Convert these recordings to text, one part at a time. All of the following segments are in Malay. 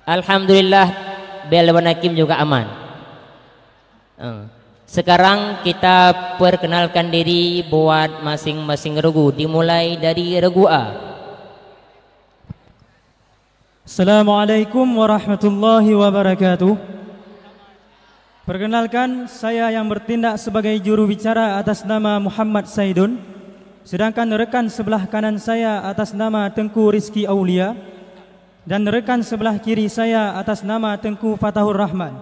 Alhamdulillah bel Wanakim juga aman. Sekarang kita perkenalkan diri buat masing-masing regu, dimulai dari regu A. Assalamualaikum warahmatullahi wabarakatuh. Perkenalkan, saya yang bertindak sebagai juru bicara atas nama Muhammad Saidun. Sedangkan rekan sebelah kanan saya atas nama Tengku Rizki Aulia, dan rekan sebelah kiri saya atas nama Tengku Fatahur Rahman.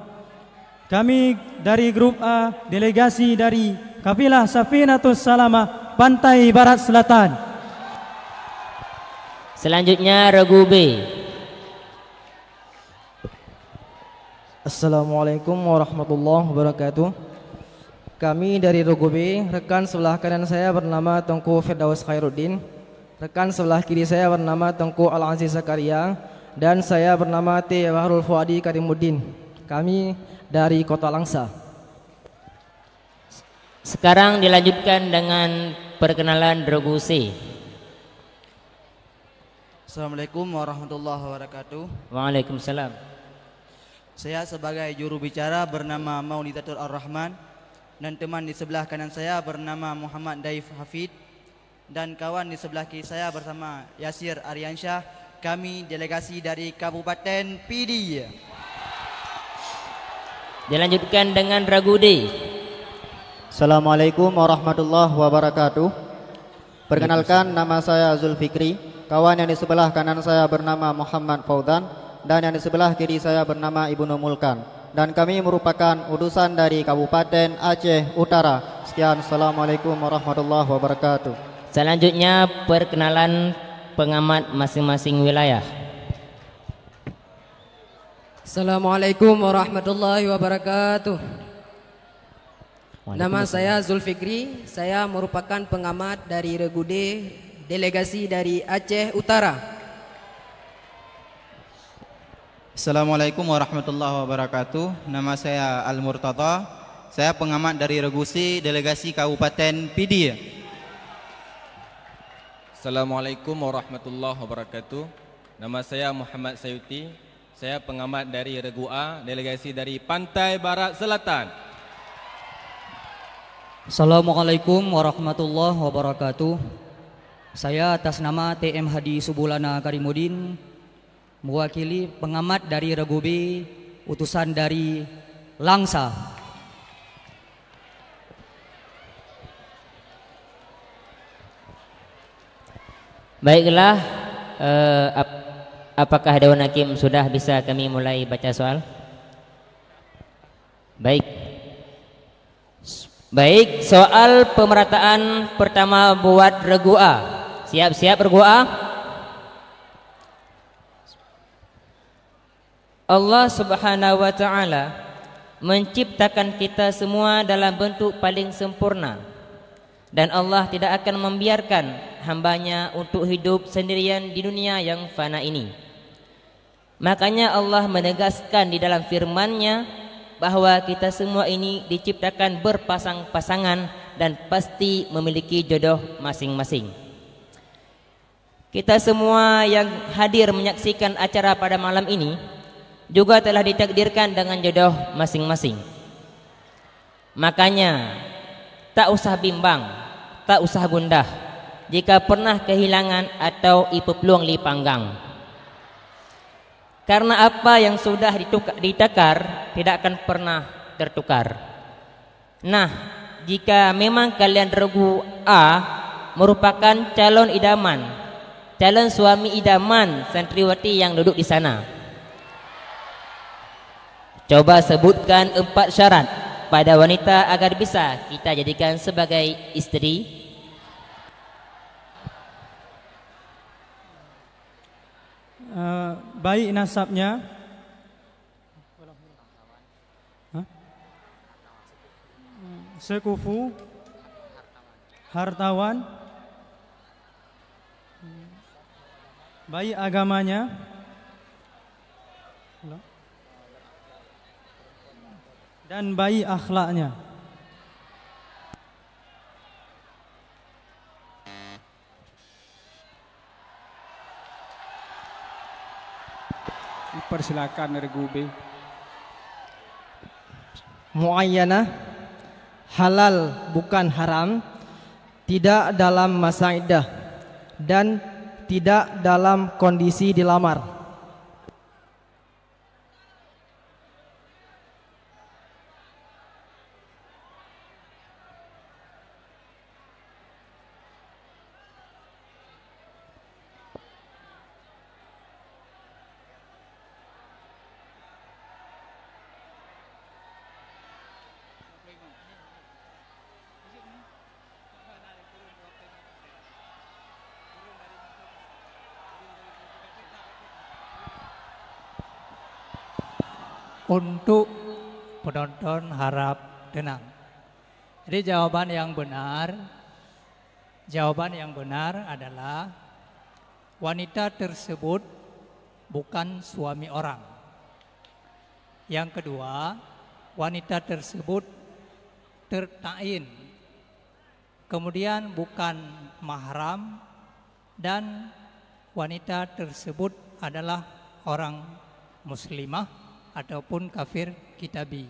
Kami dari grup A, delegasi dari Kafilah Safinatus Salamah Pantai Barat Selatan. Selanjutnya regu B. Assalamualaikum warahmatullahi wabarakatuh. Kami dari regu B, rekan sebelah kanan saya bernama Tengku Firdaus Khairuddin, rekan sebelah kiri saya bernama Tengku Al-Aziz Zakaria, dan saya bernama T. Wahrul Fuadi Karimuddin. Kami dari Kota Langsa. Sekarang dilanjutkan dengan perkenalan regu C. Assalamualaikum warahmatullahi wabarakatuh. Waalaikumsalam. Saya sebagai juru bicara bernama Maunidatul Ar-Rahman, dan teman di sebelah kanan saya bernama Muhammad Daif Hafid, dan kawan di sebelah kiri saya bersama Yasir Aryansyah. Kami delegasi dari Kabupaten PD. Dilanjutkan dengan regu D. Assalamualaikum warahmatullahi wabarakatuh. Perkenalkan, nama saya Zulfikri. Kawan yang di sebelah kanan saya bernama Muhammad Fauzan, dan yang di sebelah kiri saya bernama Ibnu Mulkan. Dan kami merupakan utusan dari Kabupaten Aceh Utara. Sekian, Assalamualaikum warahmatullahi wabarakatuh. Selanjutnya perkenalan pengamat masing-masing wilayah. Assalamualaikum warahmatullahi wabarakatuh. Nama saya Zulfikri. Saya merupakan pengamat dari regu D, delegasi dari Aceh Utara. Assalamualaikum warahmatullahi wabarakatuh. Nama saya Al-Murtada. Saya pengamat dari regu C, delegasi Kabupaten PD. Assalamualaikum warahmatullahi wabarakatuh. Nama saya Muhammad Sayuti. Saya pengamat dari regu A, delegasi dari Pantai Barat Selatan. Assalamualaikum warahmatullahi wabarakatuh. Saya atas nama TM Hadi Subulana Karimuddin, mewakili pengamat dari regu B, utusan dari Langsa. Baiklah, apakah Dewan Hakim sudah bisa kami mulai baca soal? Baik, soal pemerataan pertama buat regu A. Siap-siap regu A. Allah Subhanahu wa ta'ala menciptakan kita semua dalam bentuk paling sempurna, dan Allah tidak akan membiarkan hambanya untuk hidup sendirian di dunia yang fana ini. Makanya Allah menegaskan di dalam firman-Nya bahwa kita semua ini diciptakan berpasang-pasangan dan pasti memiliki jodoh masing-masing. Kita semua yang hadir menyaksikan acara pada malam ini juga telah ditakdirkan dengan jodoh masing-masing. Makanya tak usah bimbang, tak usah gundah jika pernah kehilangan atau ipepluang li panggang. Karena apa yang sudah ditakar tidak akan pernah tertukar. Nah, jika memang kalian regu A merupakan calon idaman, calon suami idaman santriwati yang duduk di sana, coba sebutkan 4 syarat pada wanita agar bisa kita jadikan sebagai istri. Baik nasabnya, sekufu, hartawan, baik agamanya, dan baik akhlaknya. Dipersilakan regu B. Muayyanah, halal bukan haram, tidak dalam masa iddah dan tidak dalam kondisi dilamar. Untuk penonton harap tenang. Jadi jawaban yang benar adalah wanita tersebut bukan suami orang. Yang kedua, wanita tersebut tertain, kemudian bukan mahram, dan wanita tersebut adalah orang muslimah ataupun kafir kitabi.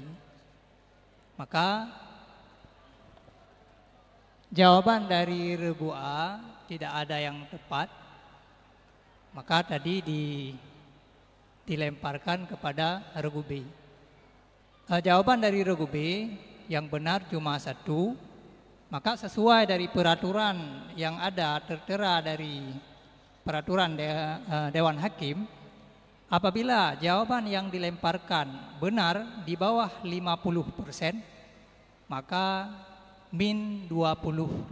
Maka jawaban dari regu A tidak ada yang tepat. Maka tadi dilemparkan kepada regu B. Jawaban dari regu B yang benar cuma satu. Maka sesuai dari peraturan yang ada tertera dari peraturan Dewan Hakim, apabila jawaban yang dilemparkan benar di bawah 50%, maka min 25.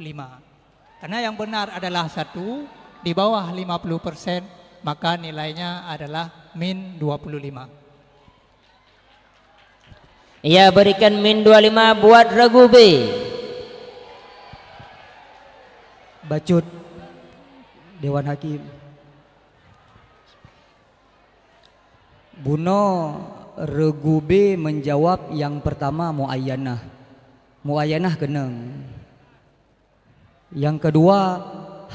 Karena yang benar adalah 1, di bawah 50%, maka nilainya adalah min 25. Ia berikan min 25 buat regu B. Bacut Dewan Hakim. Buno regu B menjawab yang pertama muayyanah. Muayyanah geneng. Yang kedua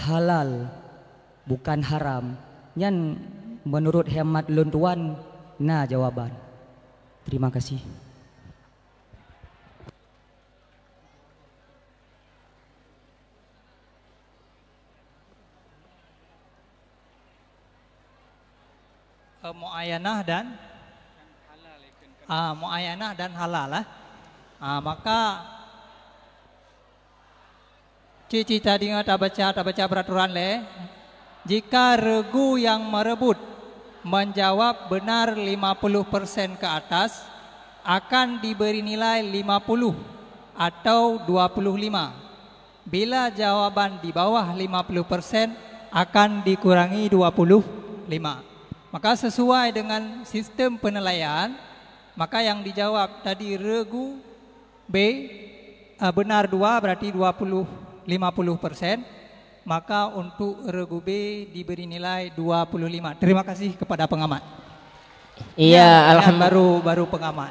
halal bukan haram. Nyan menurut hemat luntuan nah jawaban. Terima kasih. Muayyanah dan halal. Maka cici tadi tak baca peraturan le. Jika regu yang merebut menjawab benar 50% ke atas, akan diberi nilai 50 atau 25. Bila jawaban di bawah 50%, akan dikurangi 25. Maka sesuai dengan sistem penilaian, maka yang dijawab tadi regu B benar 2 berarti 50%. Maka untuk regu B diberi nilai 25. Terima kasih kepada pengamat. Iya, alhamdulillah. Baru pengamat.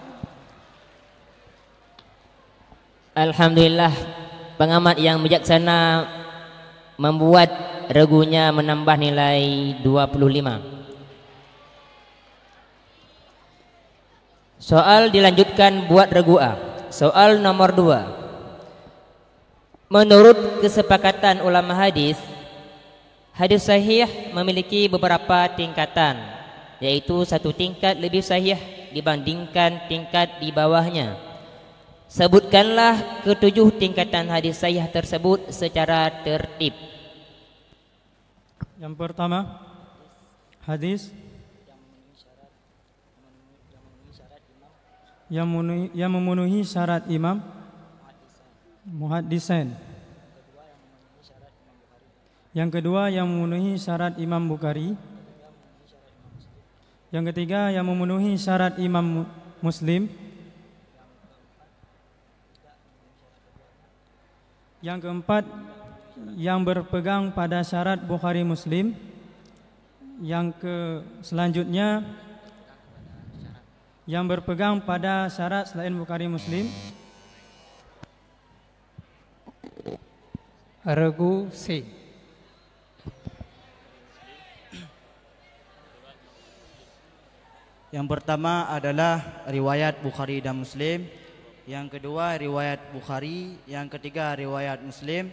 Alhamdulillah, pengamat yang bijaksana membuat regunya menambah nilai 25. Soal dilanjutkan buat regu A. Soal nomor 2. Menurut kesepakatan ulama hadis, hadis sahih memiliki beberapa tingkatan, yaitu satu tingkat lebih sahih dibandingkan tingkat di bawahnya. Sebutkanlah ketujuh tingkatan hadis sahih tersebut secara tertib. Yang pertama, hadis yang memenuhi syarat imam muhaddisain. Yang kedua, yang memenuhi syarat Imam Bukhari. Yang ketiga, yang memenuhi syarat Imam Muslim. Yang keempat, yang berpegang pada syarat Bukhari Muslim. Yang selanjutnya, yang berpegang pada syarat selain Bukhari Muslim. Regu C. Yang pertama adalah riwayat Bukhari dan Muslim. Yang kedua riwayat Bukhari. Yang ketiga riwayat Muslim.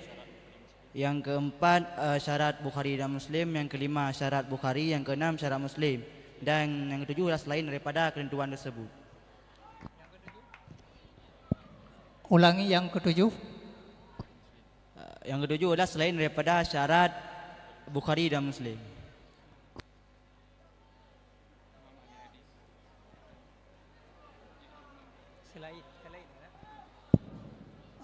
Yang keempat syarat Bukhari dan Muslim. Yang kelima syarat Bukhari. Yang keenam syarat Muslim. Dan yang ketujuh adalah selain daripada ketentuan tersebut. Ulangi yang ketujuh. Yang ketujuh adalah selain daripada syarat Bukhari dan Muslim.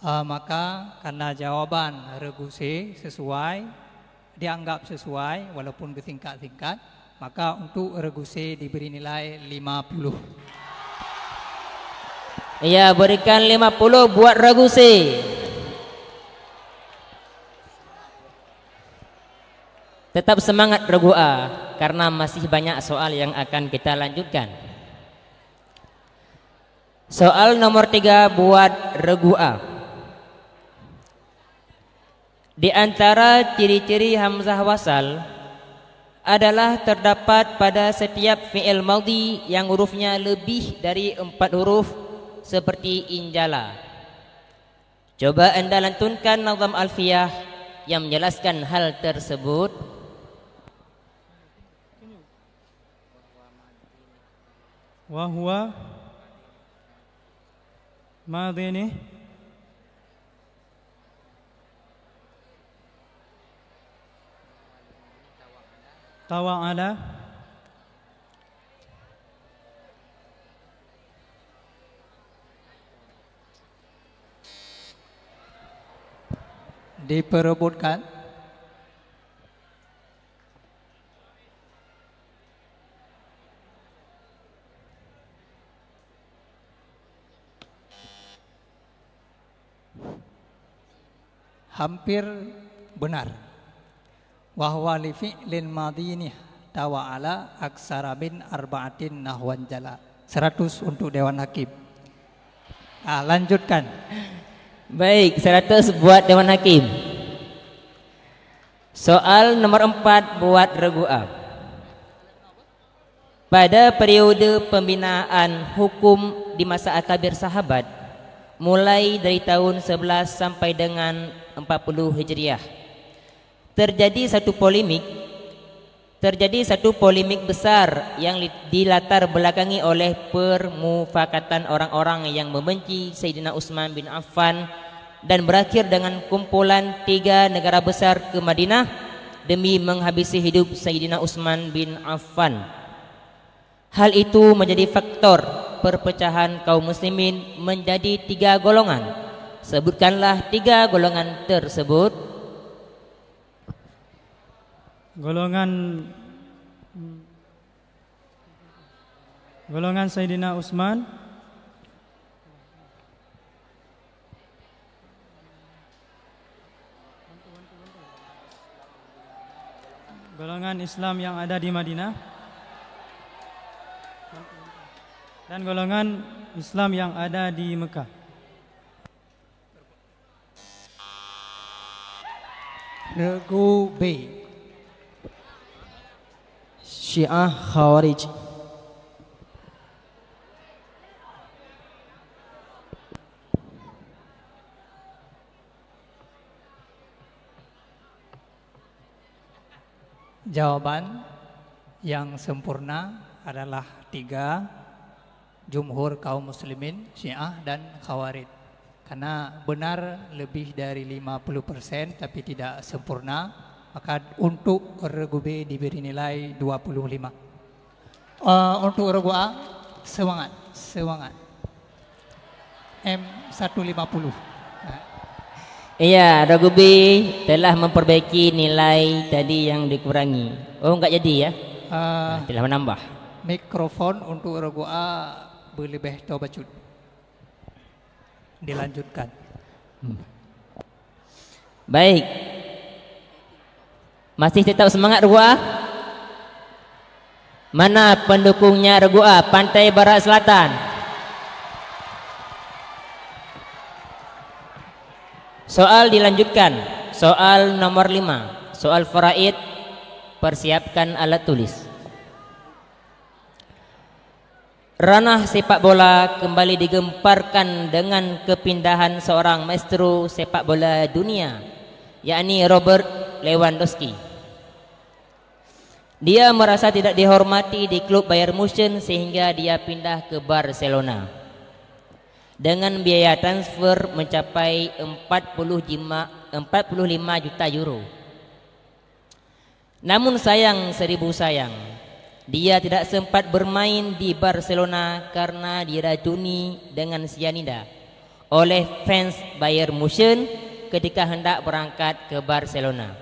Maka karena jawaban regu C sesuai, dianggap sesuai walaupun bertingkat-tingkat, maka untuk regu C diberi nilai 50. Ya, berikan 50 buat regu C. Tetap semangat regu A karena masih banyak soal yang akan kita lanjutkan. Soal nomor 3 buat regu A. Di antara ciri-ciri hamzah wasal adalah terdapat pada setiap fi'il madhi yang hurufnya lebih dari 4 huruf seperti injala. Coba Anda lantunkan nazam alfiyah yang menjelaskan hal tersebut. Wa huwa madhi ni tawa'ala diperebutkan. Hampir benar. Wahwa li fi'lin madhinih tawa'ala aksara min arba'atin nahwan jala. 100 untuk Dewan Hakim. Lanjutkan. Baik, 100 buat Dewan Hakim. Soal nomor 4 buat regu A. Pada periode pembinaan hukum di masa akabir sahabat, mulai dari tahun 11 sampai dengan 40 Hijriah, terjadi satu polemik besar yang dilatar belakangi oleh permufakatan orang-orang yang membenci Sayyidina Utsman bin Affan dan berakhir dengan kumpulan 3 negara besar ke Madinah demi menghabisi hidup Sayyidina Utsman bin Affan. Hal itu menjadi faktor perpecahan kaum muslimin menjadi 3 golongan. Sebutkanlah 3 golongan tersebut. Golongan Sayyidina Utsman, golongan Islam yang ada di Madinah, dan golongan Islam yang ada di Mekah. Regu B. Syiah Khawarij. Jawaban yang sempurna adalah 3, jumhur kaum muslimin, Syiah dan Khawarij. Karena benar lebih dari 50% tapi tidak sempurna, maka untuk regu B diberi nilai 25. Untuk regu A, semangat. M150. Iya, regu B telah memperbaiki nilai tadi yang dikurangi. Oh, enggak jadi ya? Telah menambah. Mikrofon untuk regu A berlebih tobacut. Dilanjutkan. Baik. Masih tetap semangat regu A? Mana pendukungnya regu A? Pantai Barat Selatan. Soal dilanjutkan. Soal nomor 5. Soal faraid. Persiapkan alat tulis. Ranah sepak bola kembali digemparkan dengan kepindahan seorang maestro sepak bola dunia, yakni Robert Lewandowski. Dia merasa tidak dihormati di klub Bayern Munchen sehingga dia pindah ke Barcelona dengan biaya transfer mencapai 45 juta euro. Namun sayang seribu sayang, dia tidak sempat bermain di Barcelona karena diracuni dengan sianida oleh fans Bayern Munchen ketika hendak berangkat ke Barcelona.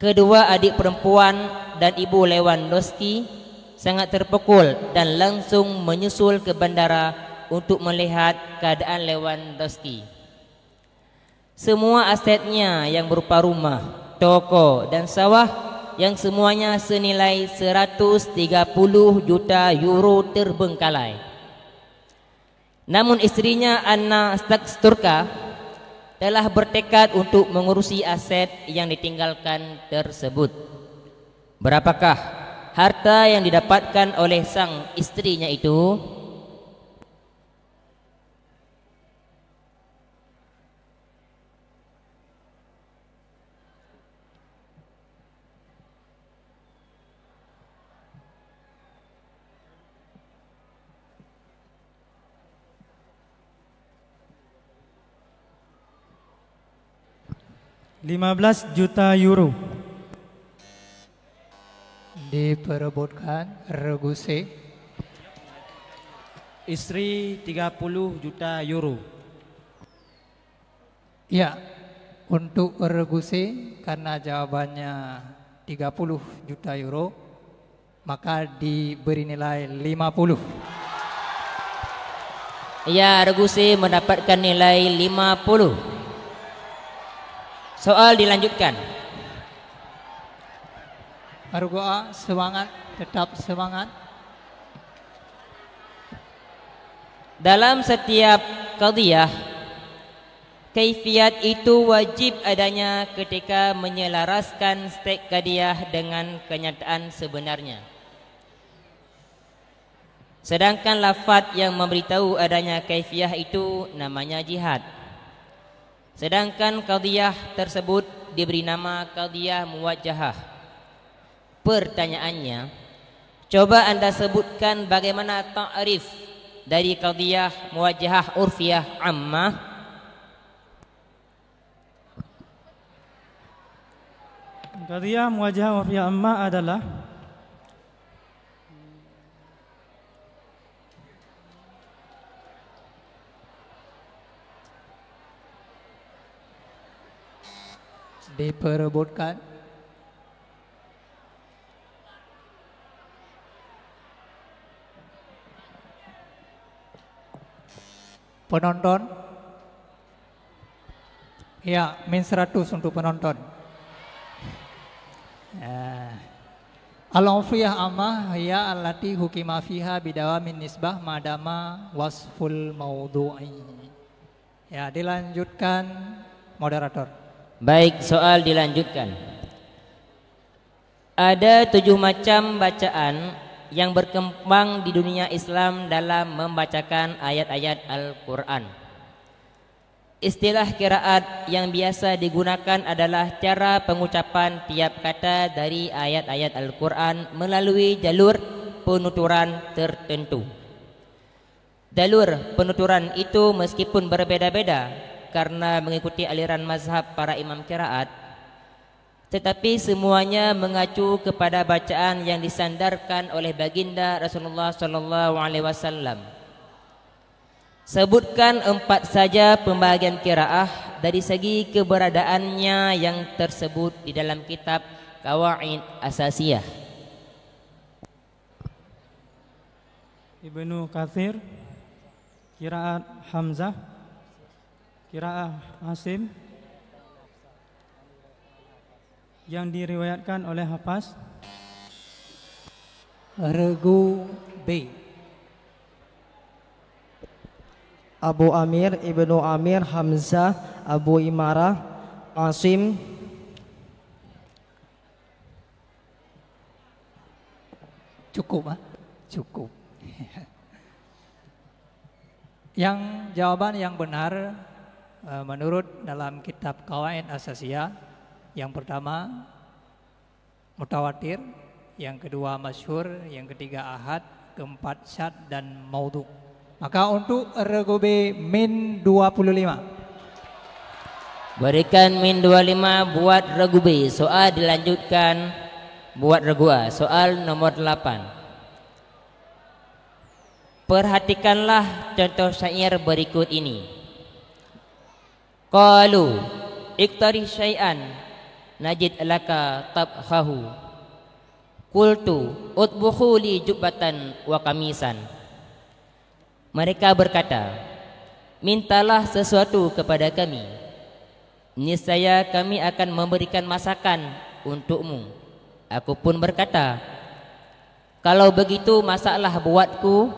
Kedua adik perempuan dan ibu Lewandowski sangat terpukul dan langsung menyusul ke bandara untuk melihat keadaan Lewandowski. Semua asetnya yang berupa rumah, toko dan sawah yang semuanya senilai 130 juta euro terbengkalai. Namun istrinya Anna Sturka telah bertekad untuk mengurusi aset yang ditinggalkan tersebut. Berapakah harta yang didapatkan oleh sang istrinya itu? €15 juta. Diperebutkan regu C. Istri 30 juta euro. Ya, untuk regu C karena jawabannya 30 juta euro, maka diberi nilai 50. Ya, regu C mendapatkan nilai 50. Soal dilanjutkan. Regu A, semangat, tetap semangat. Dalam setiap qadhiyah, kaifiat itu wajib adanya ketika menyelaraskan stek qadhiyah dengan kenyataan sebenarnya. Sedangkan lafaz yang memberitahu adanya kaifiah itu namanya jihad. Sedangkan qadhiyah tersebut diberi nama qadhiyah muwajjahah. Pertanyaannya, coba Anda sebutkan bagaimana ta'rif dari qadhiyah muwajjahah urfiyah ammah. Qadhiyah muwajjahah urfiyah ammah adalah diperebutkan. Penonton. Ya, min 100 untuk penonton. Al-urfiyah ammah ya allati hukima fiha bidawamin nisbah madama wasful maudhu'i. Ya, dilanjutkan moderator. Baik, soal dilanjutkan. Ada 7 macam bacaan yang berkembang di dunia Islam dalam membacakan ayat-ayat Al-Quran. Istilah qiraat yang biasa digunakan adalah cara pengucapan tiap kata dari ayat-ayat Al-Quran melalui jalur penuturan tertentu. Jalur penuturan itu meskipun berbeda-beda karena mengikuti aliran mazhab para imam qiraat, tetapi semuanya mengacu kepada bacaan yang disandarkan oleh baginda Rasulullah sallallahu alaihi wasallam. Sebutkan 4 saja pembahagian qiraah dari segi keberadaannya yang tersebut di dalam kitab Qawaid Asasiyah. Ibnu Katsir, qiraat Hamzah, qiraah Asim yang diriwayatkan oleh Hafaz. Regu B. Abu Amir, Ibnu Amir, Hamzah, Abu Imarah, Asim. Cukup, ah? Cukup. Yang jawaban yang benar menurut dalam kitab Qawaid Asasiyah, yang pertama mutawatir, yang kedua masyhur, yang ketiga ahad, keempat syad dan maudhu. Maka untuk regu B min 25. Berikan min 25 buat regu B. Soal dilanjutkan buat regu A. Soal nomor 8. Perhatikanlah contoh syair berikut ini. Qalu iktari syai'an najid laka tabkhahu. Qultu utbukhu li jubbatan wa kamisan. Mereka berkata, mintalah sesuatu kepada kami, niscaya kami akan memberikan masakan untukmu. Aku pun berkata, kalau begitu masaklah buatku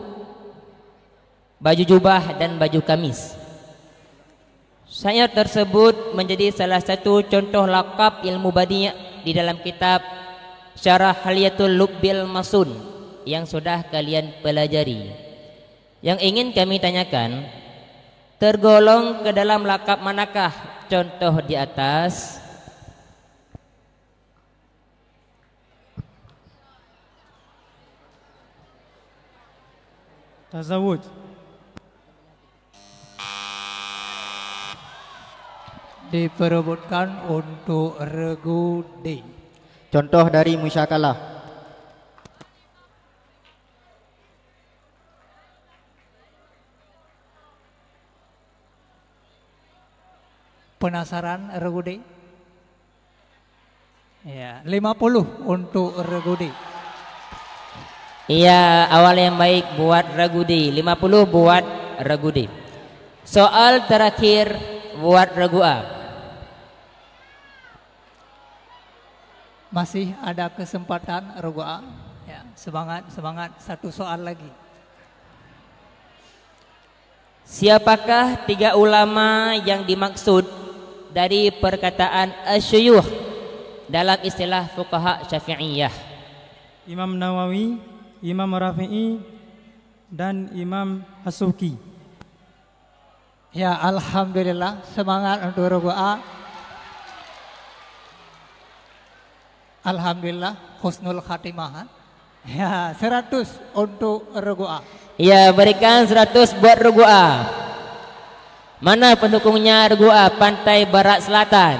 baju jubah dan baju kamis. Syair tersebut menjadi salah satu contoh lakab ilmu badi' di dalam kitab Syarah Haliyatul Lubbil Masun yang sudah kalian pelajari. Yang ingin kami tanyakan, tergolong ke dalam lakab manakah contoh di atas? Tazawuj. Diperebutkan untuk regu D. Contoh dari musyakalah. Penasaran regu D? Ya, 50 untuk regu D. Iya, awal yang baik buat regu D. 50 buat regu D. Soal terakhir buat regu A. Masih ada kesempatan regu A. Ya, semangat, satu soal lagi. Siapakah tiga ulama yang dimaksud dari perkataan asyuyuh dalam istilah fuqaha Syafi'iyah? Imam Nawawi, Imam Rafi'i, dan Imam As-Subki. Ya, alhamdulillah, semangat untuk regu A. Alhamdulillah, husnul khatimah. Ya, 100 untuk regu A. Ya, berikan 100 buat regu A. Mana pendukungnya regu A? Pantai Barat Selatan.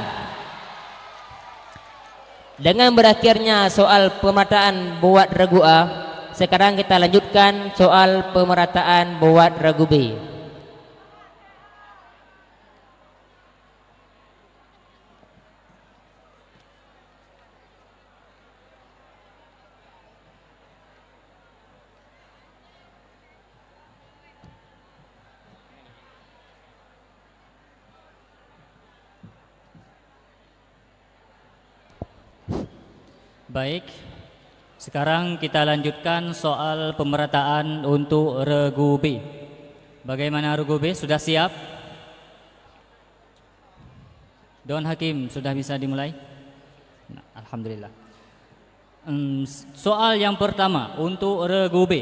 Dengan berakhirnya soal pemerataan buat regu A, sekarang kita lanjutkan soal pemerataan buat regu B. Baik, sekarang kita lanjutkan soal pemerataan untuk regu B. Bagaimana regu B? Sudah siap? Don Hakim, sudah bisa dimulai? Nah, alhamdulillah. Soal yang pertama untuk regu B.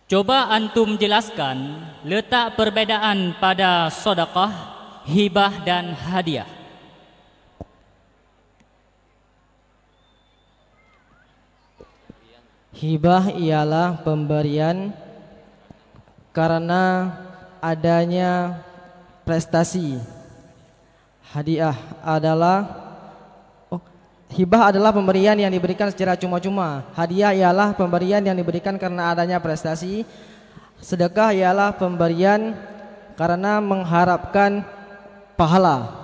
Coba antum jelaskan letak perbedaan pada sedekah, hibah dan hadiah. Hibah ialah pemberian karena adanya prestasi. Hadiah adalah hibah adalah pemberian yang diberikan secara cuma-cuma. Hadiah ialah pemberian yang diberikan karena adanya prestasi. Sedekah ialah pemberian karena mengharapkan pahala.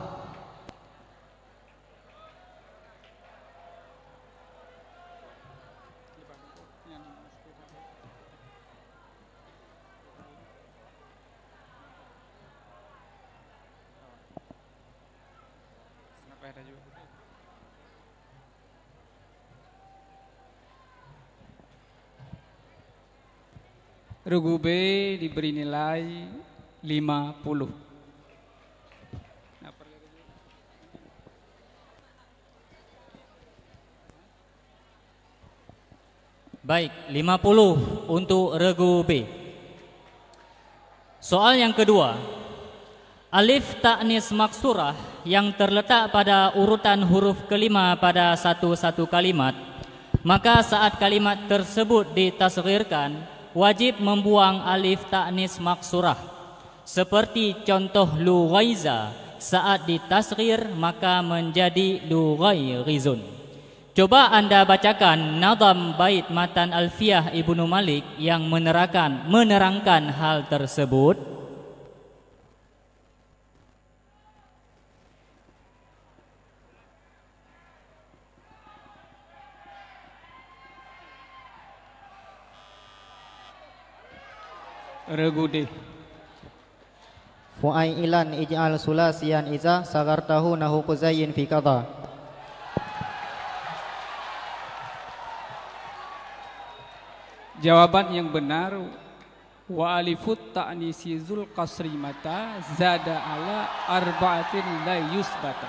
Regu B diberi nilai 50. Baik, 50 untuk regu B. Soal yang kedua. Alif ta'nis maksurah yang terletak pada urutan huruf kelima pada satu kalimat, maka saat kalimat tersebut ditasghirkan, wajib membuang alif ta'nis maksurah. Seperti contoh lughaiza, saat ditasghir maka menjadi lughairizun. Coba anda bacakan nazam bait matan Alfiyah Ibnu Malik yang menerangkan hal tersebut. Regu D. Fu'ailan ij'al sulasiyan iza sagartahu nahu quzayyin fi qadha. Jawaban yang benar, wa alifut ta'nisi zul qasri mata zada ala arba'atin la yusbata.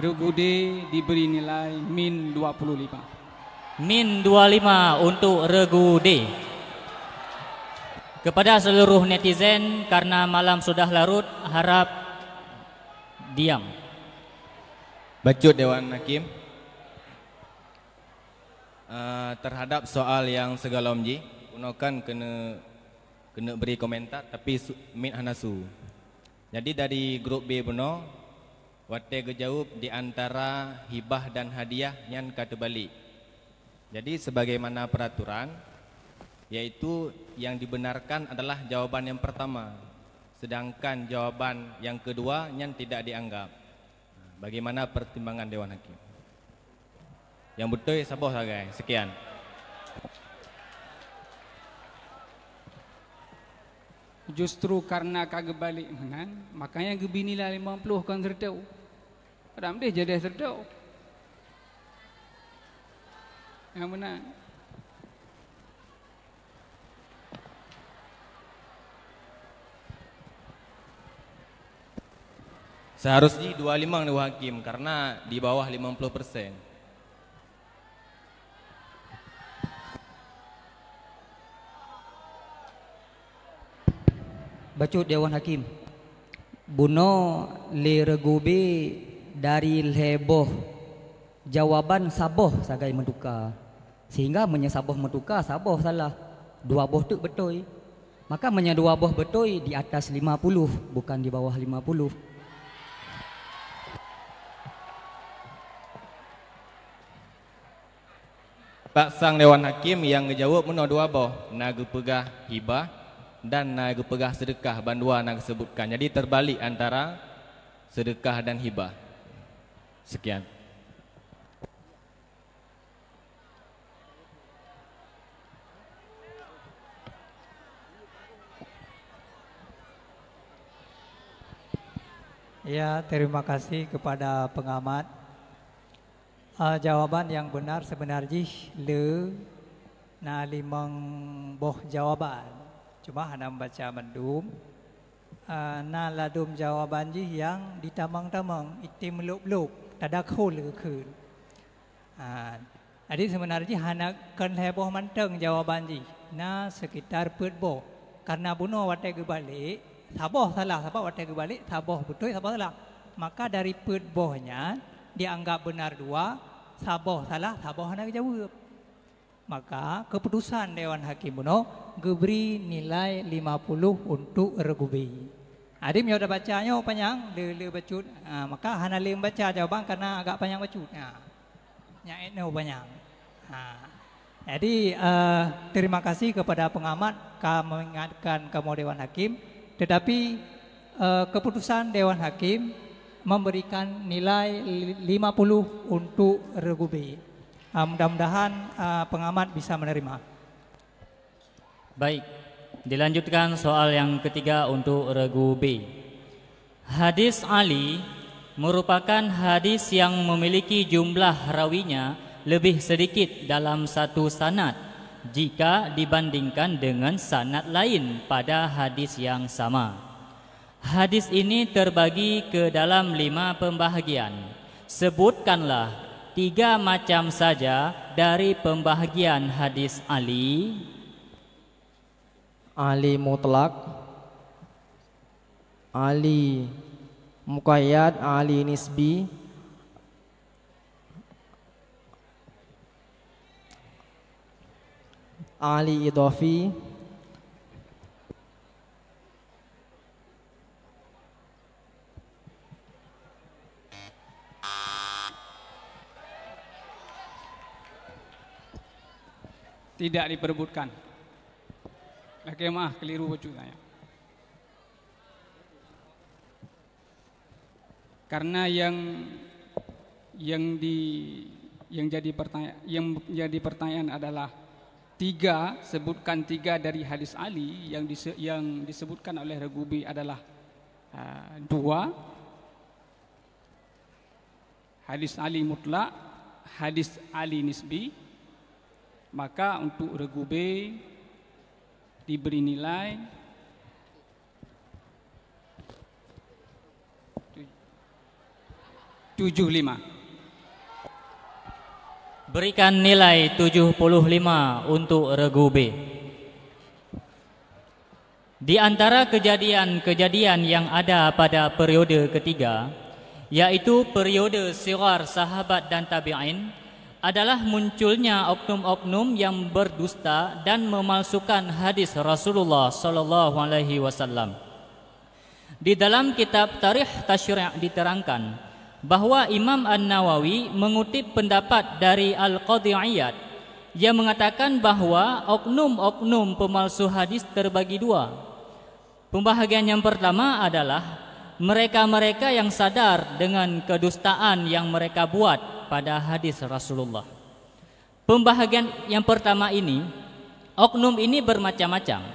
Regu D diberi nilai min 25. Min 25 untuk regu D. Kepada seluruh netizen, karena malam sudah larut, harap diam. Bacut Dewan Hakim. Terhadap soal yang segala omji, unokan kena beri komentar tapi min hanasu. Jadi dari grup B beno, wate gejawab di antara hibah dan hadiah yang kata balik. Jadi sebagaimana peraturan, yaitu yang dibenarkan adalah jawaban yang pertama, sedangkan jawaban yang kedua yang tidak dianggap. Bagaimana pertimbangan Dewan Hakim? Yang betul saboh lah guys. Sekian. Justru karena kagak balik menan, makanya gebinilah 50 kan terdau. Adam deh jadi terdau. Yang benar. Seharusnya 25 Dewan Hakim karena di bawah 50%. Bacut Dewan Hakim. Buno le regu B dari leboh jawaban saboh sagai menduka. Sehingga menyesaboh menduka saboh salah. Dua boh tu betul. Maka menya dua boh betul di atas 50 bukan di bawah 50. Pak Sang Dewan Hakim yang ngejawab meno dua boh, naga pegah hibah dan naga pegah sedekah bandua naga sebutkan. Jadi terbalik antara sedekah dan hibah. Sekian. Ya, terima kasih kepada pengamat. Jawaban yang benar sebenarnya le na limang boh jawaban. Cuma hana membaca mendum. Na ladum jawaban yang ditamang-tamang, itim meluk-meluk, tadak khul ke. Jadi sebenarnya hana kan heboh manteng jawaban na sekitar pet boh. Karena bunuh watai ke balik, saboh salah, saboh watai ke balik, saboh betul, saboh salah. Maka dari pet bohnya dianggap benar dua, saboh salah, saboh hana jawab. Maka keputusan Dewan Hakim Buno geberi nilai 50 untuk regu B. Adim yang sudah bacanya panjang, le bacut. Maka hana le baca jawaban karena agak panjang bacut. Nyaet no panjang. Jadi terima kasih kepada pengamat kami mengingatkan kamu Dewan Hakim. Tetapi keputusan Dewan Hakim memberikan nilai 50 untuk regu B. Mudah-mudahan pengamat bisa menerima. Baik, dilanjutkan soal yang ketiga untuk regu B. Hadis Ali merupakan hadis yang memiliki jumlah rawinya lebih sedikit dalam satu sanad jika dibandingkan dengan sanad lain pada hadis yang sama. Hadis ini terbagi ke dalam 5 pembahagian. Sebutkanlah 3 macam saja dari pembahagian hadis Ali? Ali mutlak, Ali muqayyad, Ali nisbi, Ali idhafi, tidak diperebutkan. Laki mah keliru baju saya. Karena yang jadi pertanyaan adalah tiga, sebutkan tiga dari hadis Ali, yang disebutkan oleh Ragubi adalah dua, hadis Ali mutlak, hadis Ali nisbi. Maka untuk regu B diberi nilai 75. Berikan nilai 75 untuk regu B. Di antara kejadian-kejadian yang ada pada periode ketiga, yaitu periode sighar sahabat dan tabi'in, adalah munculnya oknum-oknum yang berdusta dan memalsukan hadis Rasulullah sallallahu alaihi wasallam. Di dalam kitab Tarikh Tasyri' diterangkan bahwa Imam An-Nawawi mengutip pendapat dari Al-Qadhi Iyad yang mengatakan bahwa oknum-oknum pemalsu hadis terbagi dua. Pembahagian yang pertama adalah mereka-mereka yang sadar dengan kedustaan yang mereka buat pada hadis Rasulullah. Pembahagian yang pertama ini, oknum ini bermacam-macam.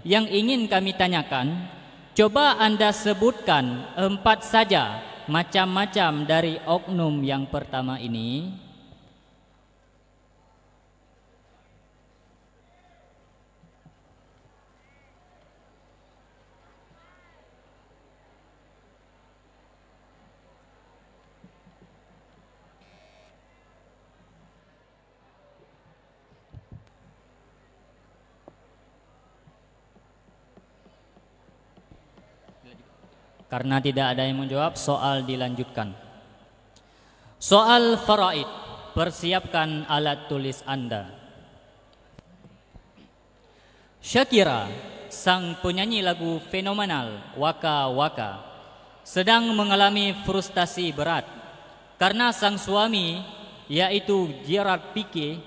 Yang ingin kami tanyakan, coba Anda sebutkan 4 saja macam-macam dari oknum yang pertama ini. Karena tidak ada yang menjawab, soal dilanjutkan. Soal faraid, persiapkan alat tulis Anda. Shakira, sang penyanyi lagu fenomenal Waka Waka, sedang mengalami frustasi berat karena sang suami, yaitu Gerard Pique,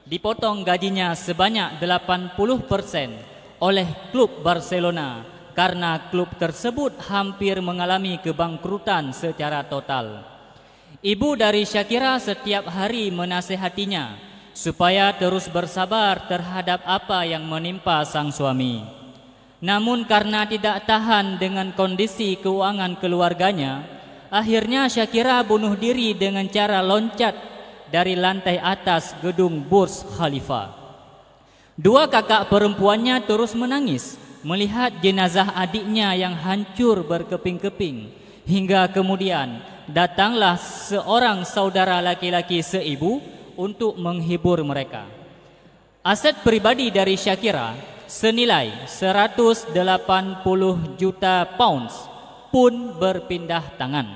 dipotong gajinya sebanyak 80% oleh klub Barcelona karena klub tersebut hampir mengalami kebangkrutan secara total. Ibu dari Shakira setiap hari menasihatinya supaya terus bersabar terhadap apa yang menimpa sang suami. Namun karena tidak tahan dengan kondisi keuangan keluarganya, akhirnya Shakira bunuh diri dengan cara loncat dari lantai atas gedung Burj Khalifa. Dua kakak perempuannya terus menangis melihat jenazah adiknya yang hancur berkeping-keping, hingga kemudian datanglah seorang saudara laki-laki seibu untuk menghibur mereka. Aset pribadi dari Shakira senilai 180 juta pounds pun berpindah tangan.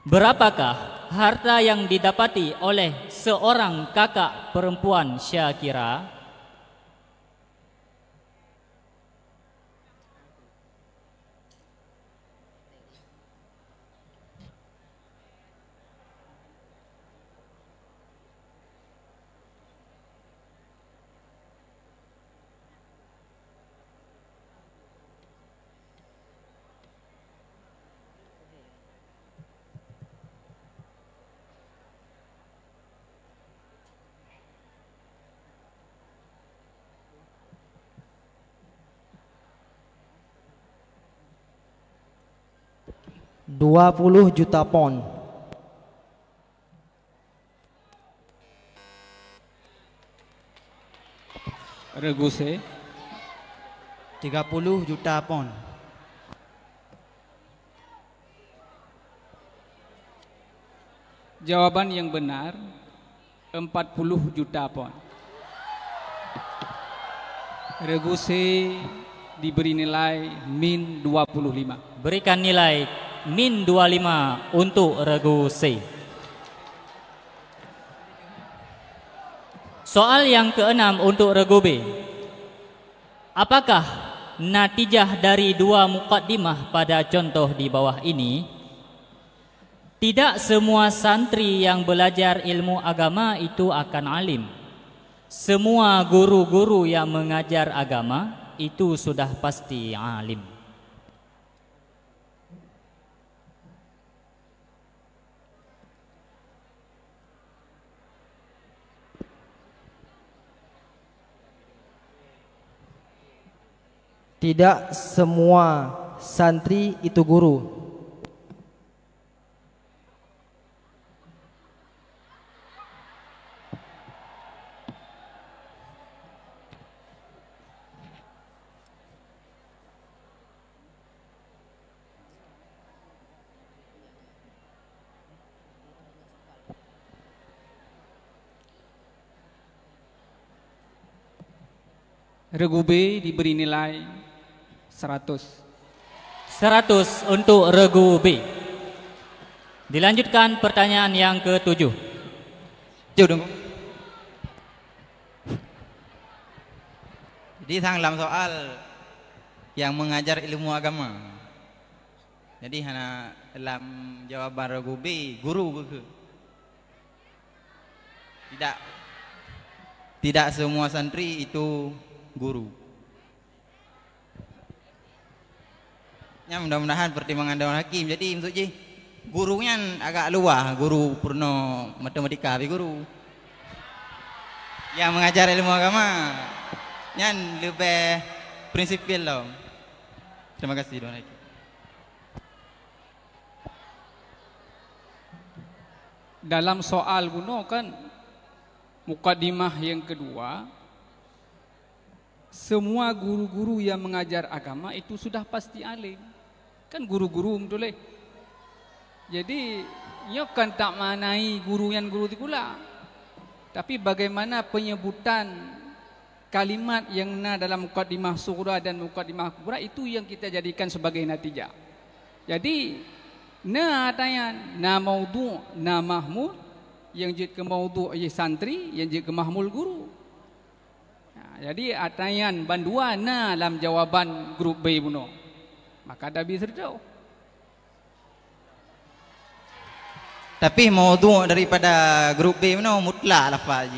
Berapakah harta yang didapati oleh seorang kakak perempuan Shakira? $20 juta pound. Regu C 30 juta pound. Jawaban yang benar 40 juta pon. Regu C diberi nilai min 25. Berikan nilai min 25 untuk regu C. Soal yang keenam untuk regu B. Apakah natijah dari dua muqaddimah pada contoh di bawah ini? Tidak semua santri yang belajar ilmu agama itu akan alim. Semua guru-guru yang mengajar agama itu sudah pasti alim. Tidak semua santri itu guru. Regu B diberi nilai 100. 100 untuk regu B. Dilanjutkan pertanyaan yang ke-7. Jadi dalam soal yang mengajar ilmu agama. Jadi hanya dalam jawaban regu B guru ke? Tidak semua santri itu guru. Ya, mudah-mudahan pertimbangan Dewan Hakim. Jadi untuk gurunya agak luas, guru purno matematika tapi guru yang mengajar ilmu agama yang lebih prinsipil loh. Terima kasih Dewan Hakim. Dalam soal kuno kan muqaddimah yang kedua, semua guru-guru yang mengajar agama itu sudah pasti alim. Kan guru-guru betul. Jadi ia kan tak manai guru yang guru tikula. Tapi bagaimana penyebutan kalimat yang dalam muqaddimah sughra dan muqaddimah kubra itu yang kita jadikan sebagai natijah. Jadi atayan na maudhu' na mahmud, yang jid ke maudhu' ye santri, yang jid ke mahmul guru. Jadi atayan bandua na dalam jawaban grup B buno. Maka dah bisa jauh. Tapi maudhu' daripada grup B buno mutlak lafaz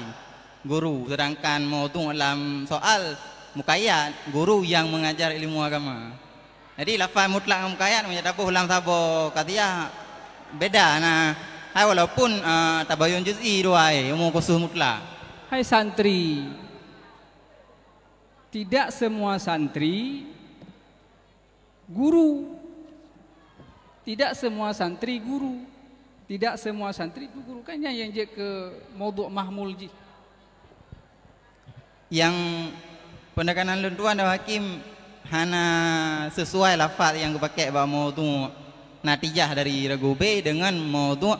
guru, sedangkan maudhu' dalam soal muqayyad guru yang mengajar ilmu agama. Jadi lafaz mutlak dengan muqayyad menyatakan dalam sabo qadiyah beda nah. Hai walaupun tabayun juz'i dua umum khusus mutlak. Hai santri, tidak semua santri guru. Tidak semua santri guru. Tidak semua santri itu guru. Kan yang je ke maudhu' mahmul ji. Yang pendekanan luntuan Dewan Hakim hanya sesuai lafaz yang dipakai bahawa maudhu' natijah dari regu B dengan maudhu'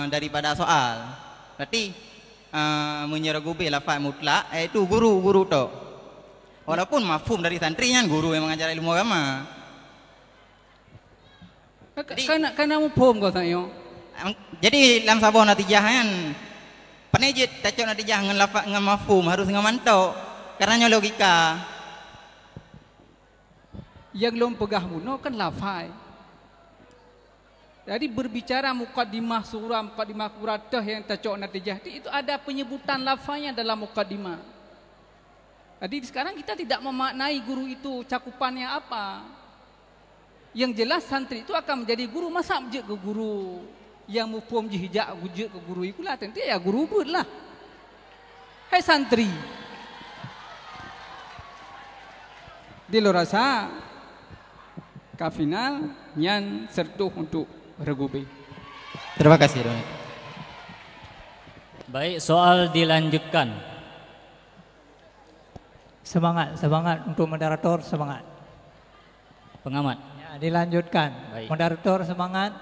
daripada soal. Berarti menyeregu B lafaz mutlak iaitu guru-guru tu. Walaupun mafhum dari santri kan guru yang mengajar ilmu agama. Kan kamu paham kau tanya. Jadi dalam sabah natijah kan penejit tacok natijah dengan lafaz dengan mafhum harus dengan mantok. Karenanya logika. Yang belum pegah muno kan lafaz. Jadi berbicara muqaddimah surah, muqaddimah kuratah yang tacok natijah itu ada penyebutan lafaznya dalam muqaddimah. Jadi sekarang kita tidak memaknai guru itu cakupannya apa. Yang jelas santri itu akan menjadi guru. Masa je ke guru yang mufhum jihjak je ke guru ikulah tentu ya guru pun lah. Hai santri, di luar rasa ke final yang sertuh untuk regu B. Terima kasih Don. Baik, soal dilanjutkan. Semangat untuk moderator, semangat. Pengamat. Ya, dilanjutkan. Baik. Moderator semangat,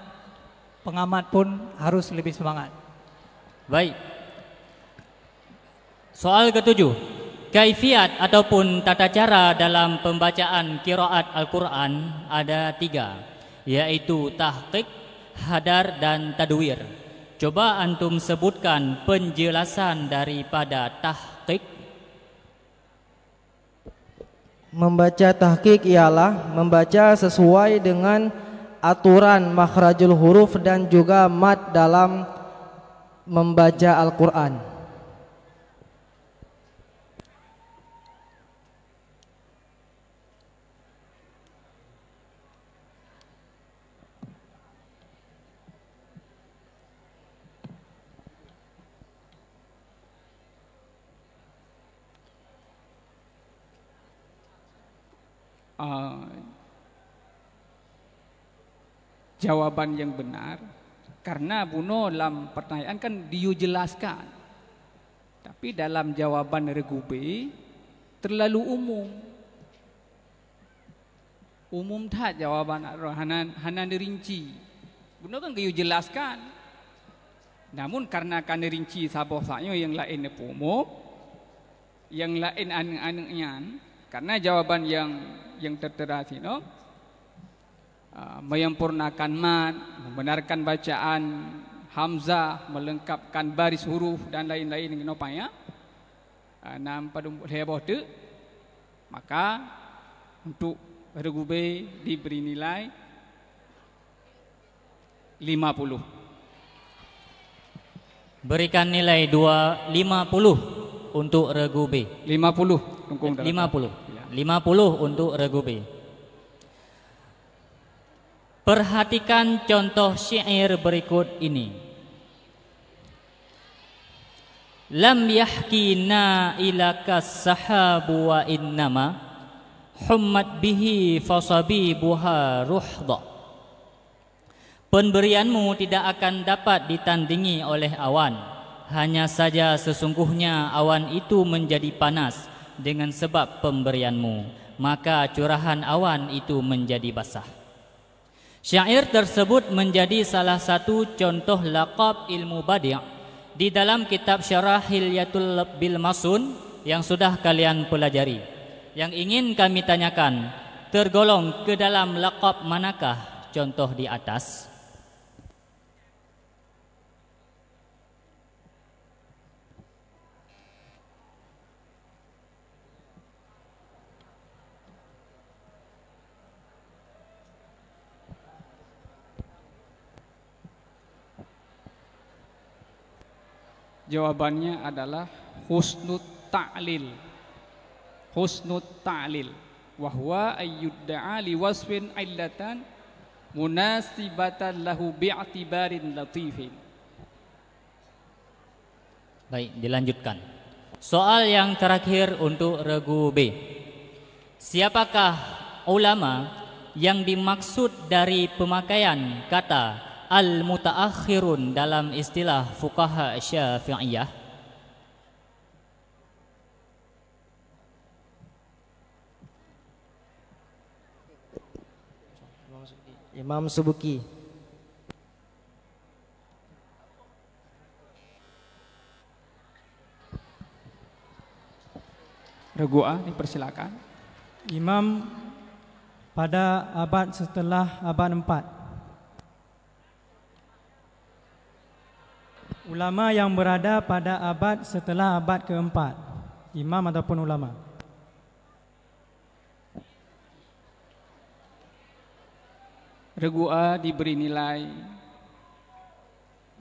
pengamat pun harus lebih semangat. Baik. Soal ketujuh, kaifiat ataupun tata cara dalam pembacaan qiraat Al-Quran ada 3, yaitu tahqiq, hadar dan tadwir. Coba antum sebutkan penjelasan daripada tahqiq. Membaca tahqiq ialah membaca sesuai dengan aturan makhrajul huruf dan juga mad dalam membaca Al-Quran. Jawaban yang benar, karena Buno dalam pertanyaan kan dijelaskan, tapi dalam jawaban regu B terlalu umum tak jawaban Hanan dirinci. Buno kan dijelaskan, namun karena kan dirinci saboh sanyo yang lain umum, yang lain aneh-anehnya, karena jawaban yang tertera sini menyempurnakan mad, membenarkan bacaan hamzah, melengkapkan baris huruf dan lain-lain yang nopaya. Nam pada heboh tu, maka untuk regu B diberi nilai 50. Berikan nilai 50 untuk regu B. 50 untuk regu B. Perhatikan contoh syair berikut ini. Lam yahkina ilaka sahabu wa innama hummat bihi fasabibuha ruhdha. Pemberianmu tidak akan dapat ditandingi oleh awan. Hanya saja sesungguhnya awan itu menjadi panas dengan sebab pemberianmu, maka curahan awan itu menjadi basah. Syair tersebut menjadi salah satu contoh laqab ilmu badi' di dalam kitab Syarah Hilyatul Bil Masun yang sudah kalian pelajari. Yang ingin kami tanyakan, tergolong ke dalam laqab manakah contoh di atas? Jawabannya adalah husnut ta'lil. Husnut ta'lil wa huwa ayyudda'a liwasfin illatan munasibatan lahu bi'tibarin latifin. Baik, dilanjutkan. Soal yang terakhir untuk regu B. Siapakah ulama yang dimaksud dari pemakaian kata al-mutaakhirun dalam istilah fuqaha Syafi'iyah? Imam Subuki. Regu A, dipersilakan. Imam pada abad setelah abad 4. Ulama yang berada pada abad setelah abad keempat, imam ataupun ulama. Regu A diberi nilai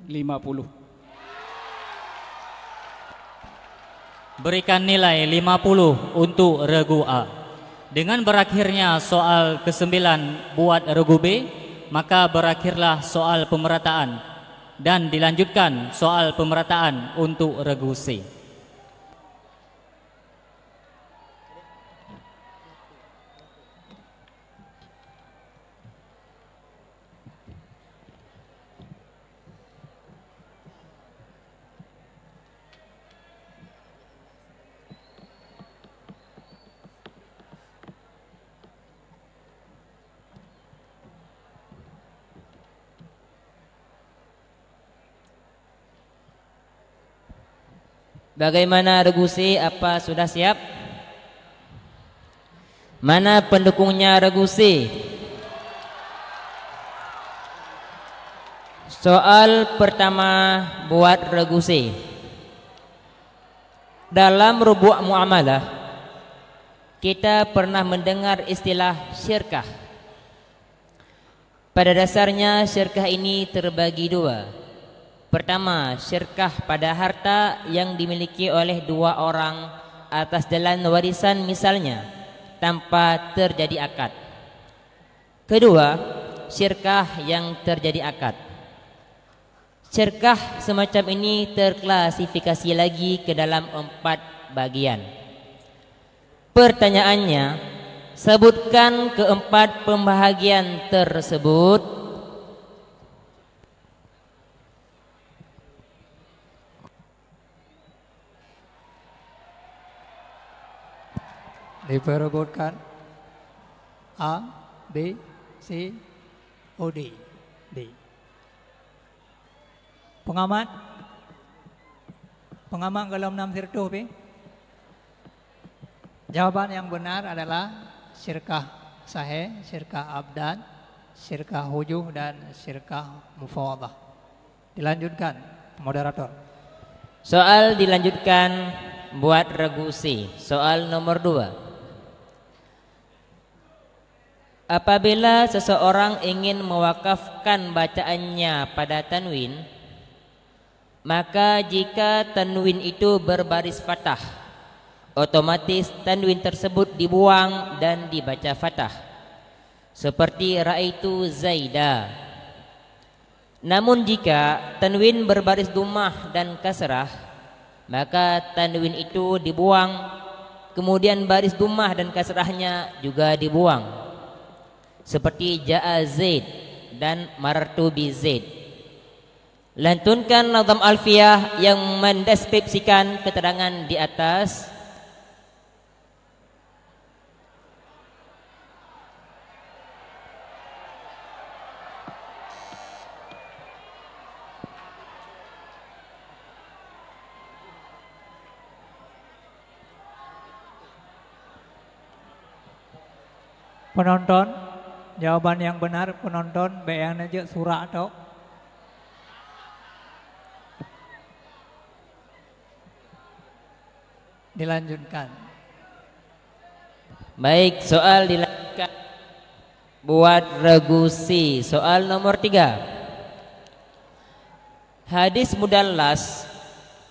50. Berikan nilai 50 untuk regu A. Dengan berakhirnya soal ke-9 buat regu B, maka berakhirlah soal pemerataan dan dilanjutkan soal pemerataan untuk regu C. Bagaimana regu C? Apa sudah siap? Mana pendukungnya regu C? Soal pertama buat regu C. Dalam rubu' muamalah kita pernah mendengar istilah syirkah. Pada dasarnya syirkah ini terbagi dua. Pertama, syirkah pada harta yang dimiliki oleh dua orang atas jalan warisan misalnya, tanpa terjadi akad. Kedua, syirkah yang terjadi akad. Syirkah semacam ini terklasifikasi lagi ke dalam 4 bagian. Pertanyaannya, sebutkan keempat pembahagian tersebut. Diperebutkan A, B, C, O, D. Pengamat dalam 6 sirtuh P. Jawaban yang benar adalah syirkah sahih, syirkah abdan, syirkah hujuh, dan syirkah mufawadah. Dilanjutkan, moderator. Soal dilanjutkan buat regu C. Soal nomor 2. Apabila seseorang ingin mewakafkan bacaannya pada tanwin, maka jika tanwin itu berbaris fathah, otomatis tanwin tersebut dibuang dan dibaca fathah, seperti ra'aitu Zaida. Namun jika tanwin berbaris dhammah dan kasrah, maka tanwin itu dibuang, kemudian baris dhammah dan kasrahnya juga dibuang, seperti ja'a Zaid dan marartu bi Zaid. Lantunkan nazam alfiyah yang mendeskripsikan keterangan di atas. Penonton, jawaban yang benar penonton bayang aja surah atau dilanjutkan. Baik, soal dilanjutkan buat regu C. Soal nomor 3. Hadis mudallas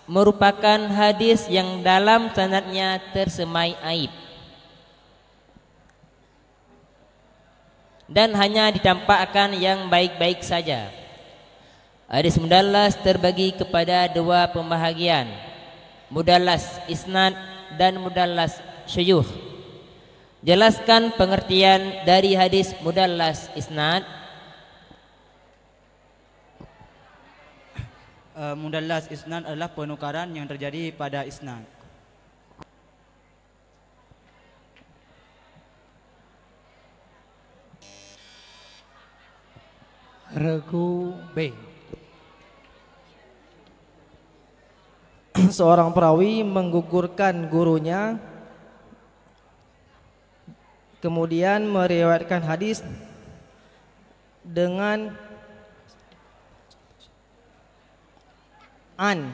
merupakan hadis yang dalam sanadnya tersemai aib dan hanya ditampakkan yang baik-baik saja. Hadis mudallas terbagi kepada 2 pembahagian, mudallas isnad dan mudallas syuyuh. Jelaskan pengertian dari hadis mudallas isnad. Mudallas isnad adalah penukaran yang terjadi pada isnad. Regu B. Seorang perawi menggugurkan gurunya, kemudian meriwayatkan hadis dengan an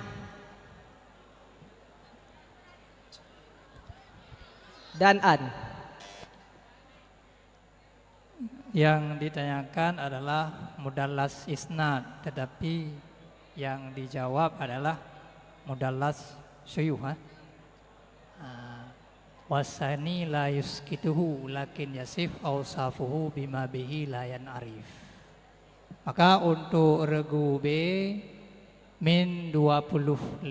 dan an. Yang ditanyakan adalah mudallas isnad, tetapi yang dijawab adalah mudallas syuyuh. Wasani la yuskituhu lakin yasif awsafuhu bima bihi la yan'arif. Maka untuk regu B min 25.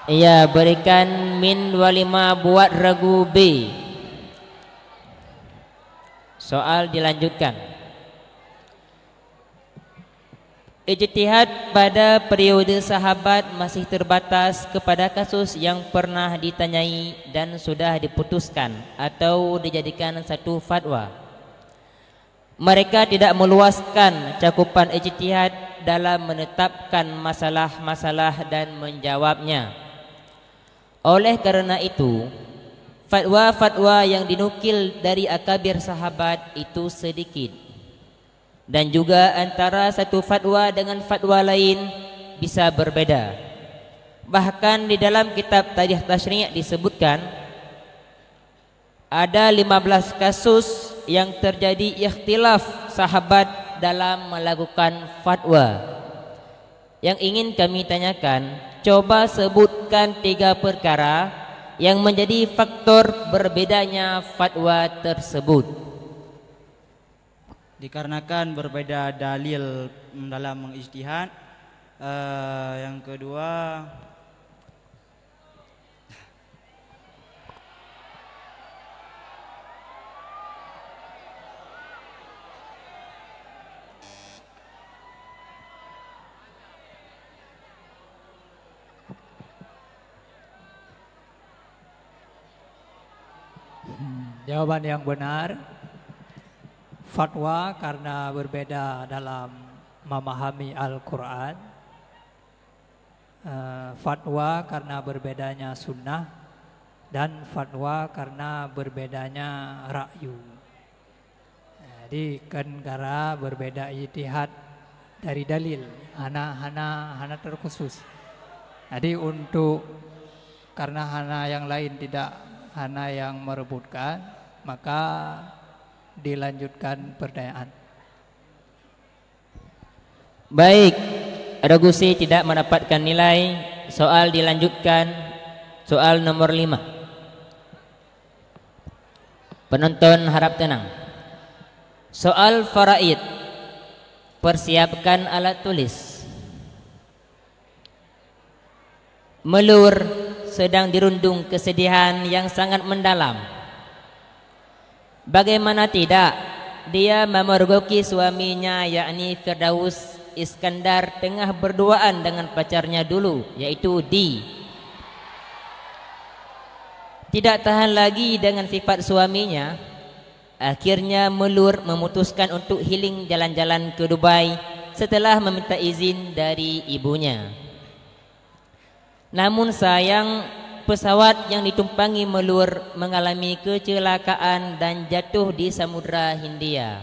Iya, berikan min 25 buat regu B. Soal dilanjutkan. Ijtihad pada periode sahabat masih terbatas kepada kasus yang pernah ditanyai dan sudah diputuskan atau dijadikan satu fatwa. Mereka tidak meluaskan cakupan ijtihad dalam menetapkan masalah-masalah dan menjawabnya. Oleh karena itu, fatwa-fatwa yang dinukil dari akabir sahabat itu sedikit. Dan juga antara satu fatwa dengan fatwa lain bisa berbeda. Bahkan di dalam kitab Tarikh Tasyri' disebutkan ada 15 kasus yang terjadi ikhtilaf sahabat dalam melakukan fatwa. Yang ingin kami tanyakan, coba sebutkan 3 perkara yang menjadi faktor berbedanya fatwa tersebut. Dikarenakan berbeda dalil dalam mengijtihad. Yang kedua, Jawaban yang benar, fatwa karena berbeda dalam memahami Al-Quran, fatwa karena berbedanya sunnah, dan fatwa karena berbedanya ra'yu. Jadi kan karena berbeda ijtihad dari dalil, hana terkhusus. Jadi karena hana yang lain tidak hana yang merebutkan, maka dilanjutkan pertanyaan. Baik, Rogusi tidak mendapatkan nilai. Soal dilanjutkan. Soal nomor 5. Penonton harap tenang. Soal faraid. Persiapkan alat tulis. Melur sedang dirundung kesedihan yang sangat mendalam. Bagaimana tidak, dia memergoki suaminya yakni Firdaus Iskandar tengah berduaan dengan pacarnya dulu, yaitu Di. Tidak tahan lagi dengan sifat suaminya, akhirnya Melur memutuskan untuk healing jalan-jalan ke Dubai setelah meminta izin dari ibunya. Namun sayang, pesawat yang ditumpangi Melur mengalami kecelakaan dan jatuh di Samudra Hindia.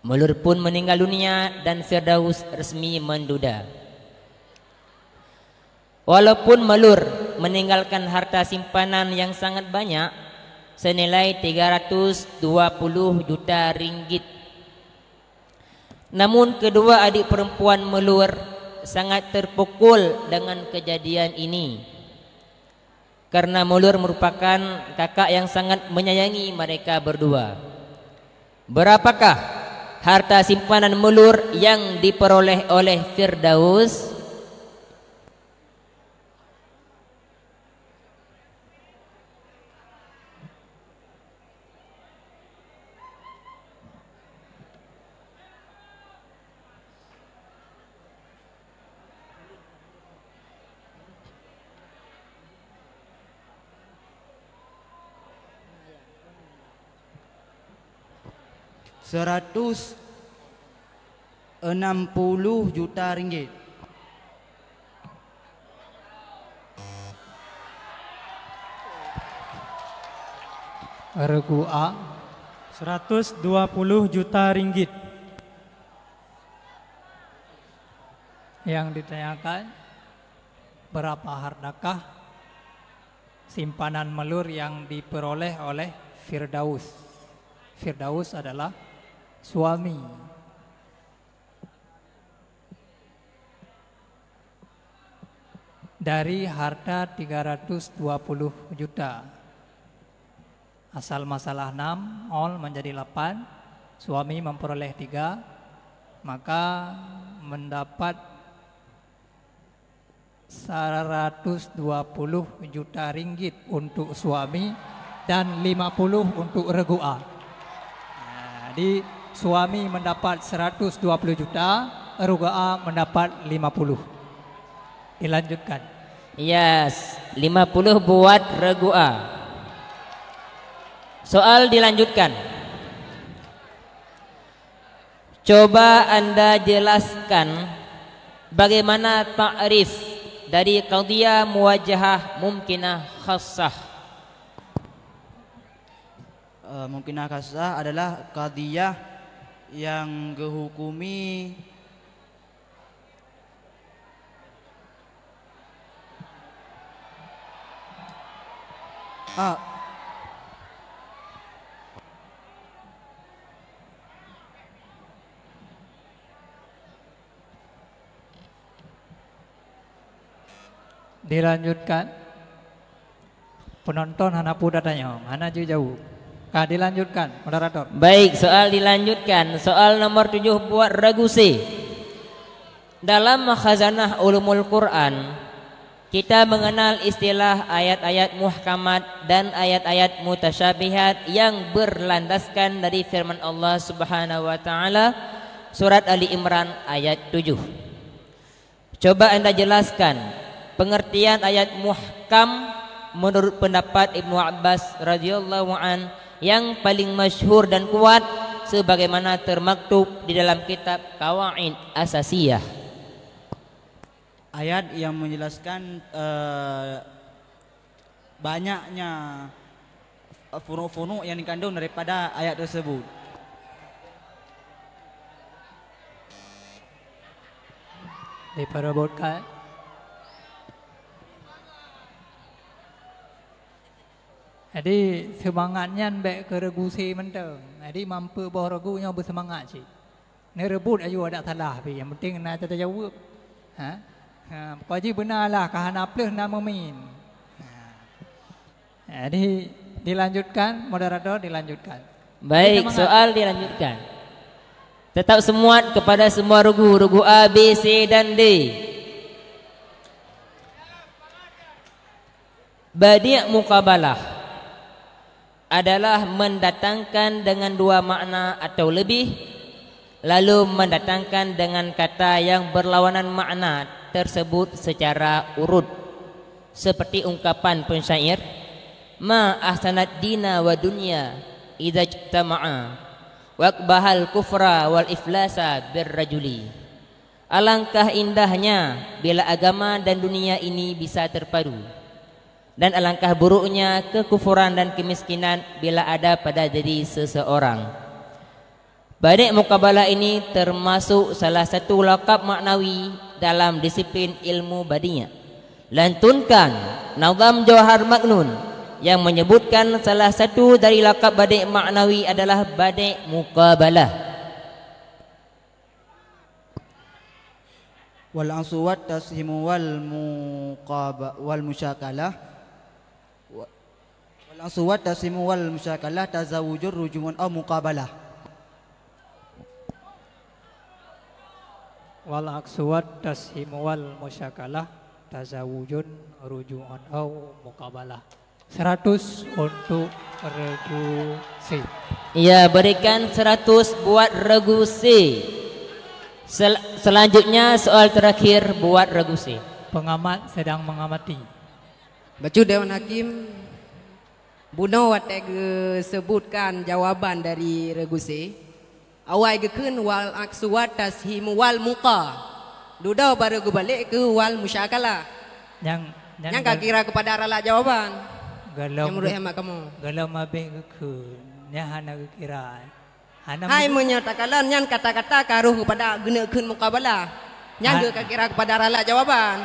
Melur pun meninggal dunia dan Firdaus resmi menduda. Walaupun Melur meninggalkan harta simpanan yang sangat banyak senilai 320 juta ringgit. Namun kedua adik perempuan Melur sangat terpukul dengan kejadian ini, karena Melur merupakan kakak yang sangat menyayangi mereka berdua. Berapakah harta simpanan Melur yang diperoleh oleh Firdaus? RM160 juta. Regu A 120 juta ringgit. Yang ditanyakan, berapa hartakah simpanan Melur yang diperoleh oleh Firdaus? Firdaus adalah suami. Dari harta 320 juta, asal masalah 6, all menjadi 8, suami memperoleh 3, maka mendapat 120 juta ringgit untuk suami dan 50 untuk regu A. Jadi suami mendapat 120 juta, regu A mendapat 50. Dilanjutkan. Yes, 50 buat regu A. Soal dilanjutkan. Coba Anda jelaskan bagaimana ta'rif dari qadiyah muwajahah mumkinah khassah. Mumkinah khassah adalah qadiyah yang gehukumi Dilanjutkan. Penonton hana puda tanya, hana jauh. Dilanjutkan, moderator. Baik, soal dilanjutkan. Soal nomor 7 buat regu C. Dalam khazanah ulumul Quran, kita mengenal istilah ayat-ayat muhkamat dan ayat-ayat mutasyabihat yang berlandaskan dari firman Allah Subhanahu wa taala surat Ali Imran ayat 7. Coba Anda jelaskan pengertian ayat muhkam menurut pendapat Ibnu Abbas radhiyallahu an yang paling masyhur dan kuat sebagaimana termaktub di dalam kitab Qawaid Asasiyah. Ayat yang menjelaskan banyaknya furu-furu yang dikandung daripada ayat tersebut. Diperobotkan. Jadi semangatnya baik ke regu C menteng. Jadi mampu bawa regunya bersemangat sih. Ni rebut ayu ada salah pi. Yang penting nak terjawab. Pokoknya benarlah kahana plus nama min. Jadi dilanjutkan, moderator dilanjutkan. Baik, soal dilanjutkan. Tetap semuat kepada semua regu A, B, C dan D. Badi' muqabalah adalah mendatangkan dengan dua makna atau lebih, lalu mendatangkan dengan kata yang berlawanan makna tersebut secara urut, seperti ungkapan pensyair, ma ahsanad dina wa dunya idza ijtama'a wa aqbahal kufra wal iflasa birrajuli. Alangkah indahnya bila agama dan dunia ini bisa terpadu, dan alangkah buruknya kekufuran dan kemiskinan bila ada pada diri seseorang. Badi' muqabalah ini termasuk salah satu laqab maknawi dalam disiplin ilmu badi'ah. Lantunkan Nazam Jawhar Maknun yang menyebutkan salah satu dari laqab badi' maknawi adalah badi' muqabalah. Wal answat tashimu wal musyakalah. Al-aswat tasimu wal musyakalah tazawujur rujumun aw muqabalah. Wal aswat tasimu wal musyakalah tazawujun rujumun aw muqabalah. 100 untuk regu C. Iya, berikan 100 buat regu C. Selanjutnya soal terakhir buat regu C. Pengamat sedang mengamati. Baca Dewan Hakim Buno watek sebutkan jawaban dari regu C. Awal gekun wal aksuat tashim wal muqa. Dudau baru balik ke wal musyakalah. Yang kira kepada arah jawaban. Galau yang menurut hemat kamu. Galau mabek gekun. Yang hana kira. Hai menyatakan yang kata-kata karuh kepada guna kun muqabalah. Yang kira kepada arah jawaban.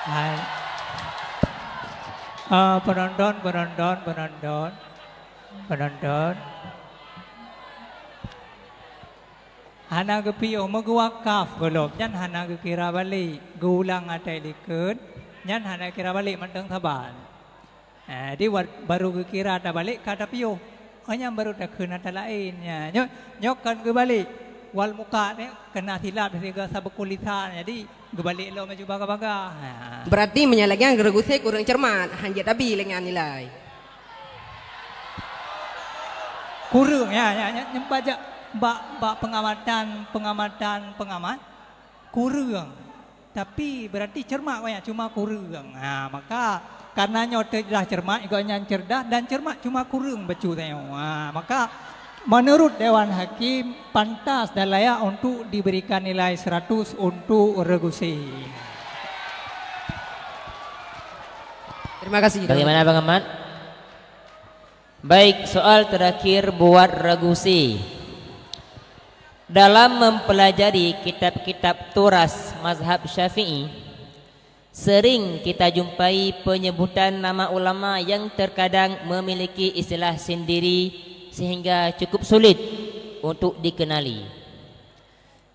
Hai. Penonton. Hana kepiyo magwakaf golok nyan hana kira balik gulang atai likut nyan hana kira balik menteng saban. Di baru kira ada balik kata piyo. Hanya baru dah kena ada lainnya. Nyokkan ke balik wal muka ni kena silap dari sabuk kulisan jadi gebalik lo maju baga-baga. Berarti menyalahkan regu C kurang cermat, hanya tapi dengan nilai. Kurang ya baca bak pengamat kurang. Tapi berarti cermat banyak cuma kurang. Maka karena dah cermat iganya cerdas dan cermat cuma kurang becu tanya. Maka menurut Dewan Hakim pantas dan layak untuk diberikan nilai 100 untuk regu C. Terima kasih. Bagaimana Bang Ahmad? Baik, soal terakhir buat regu C. Dalam mempelajari kitab-kitab turas mazhab Syafi'i, sering kita jumpai penyebutan nama ulama yang terkadang memiliki istilah sendiri sehingga cukup sulit untuk dikenali.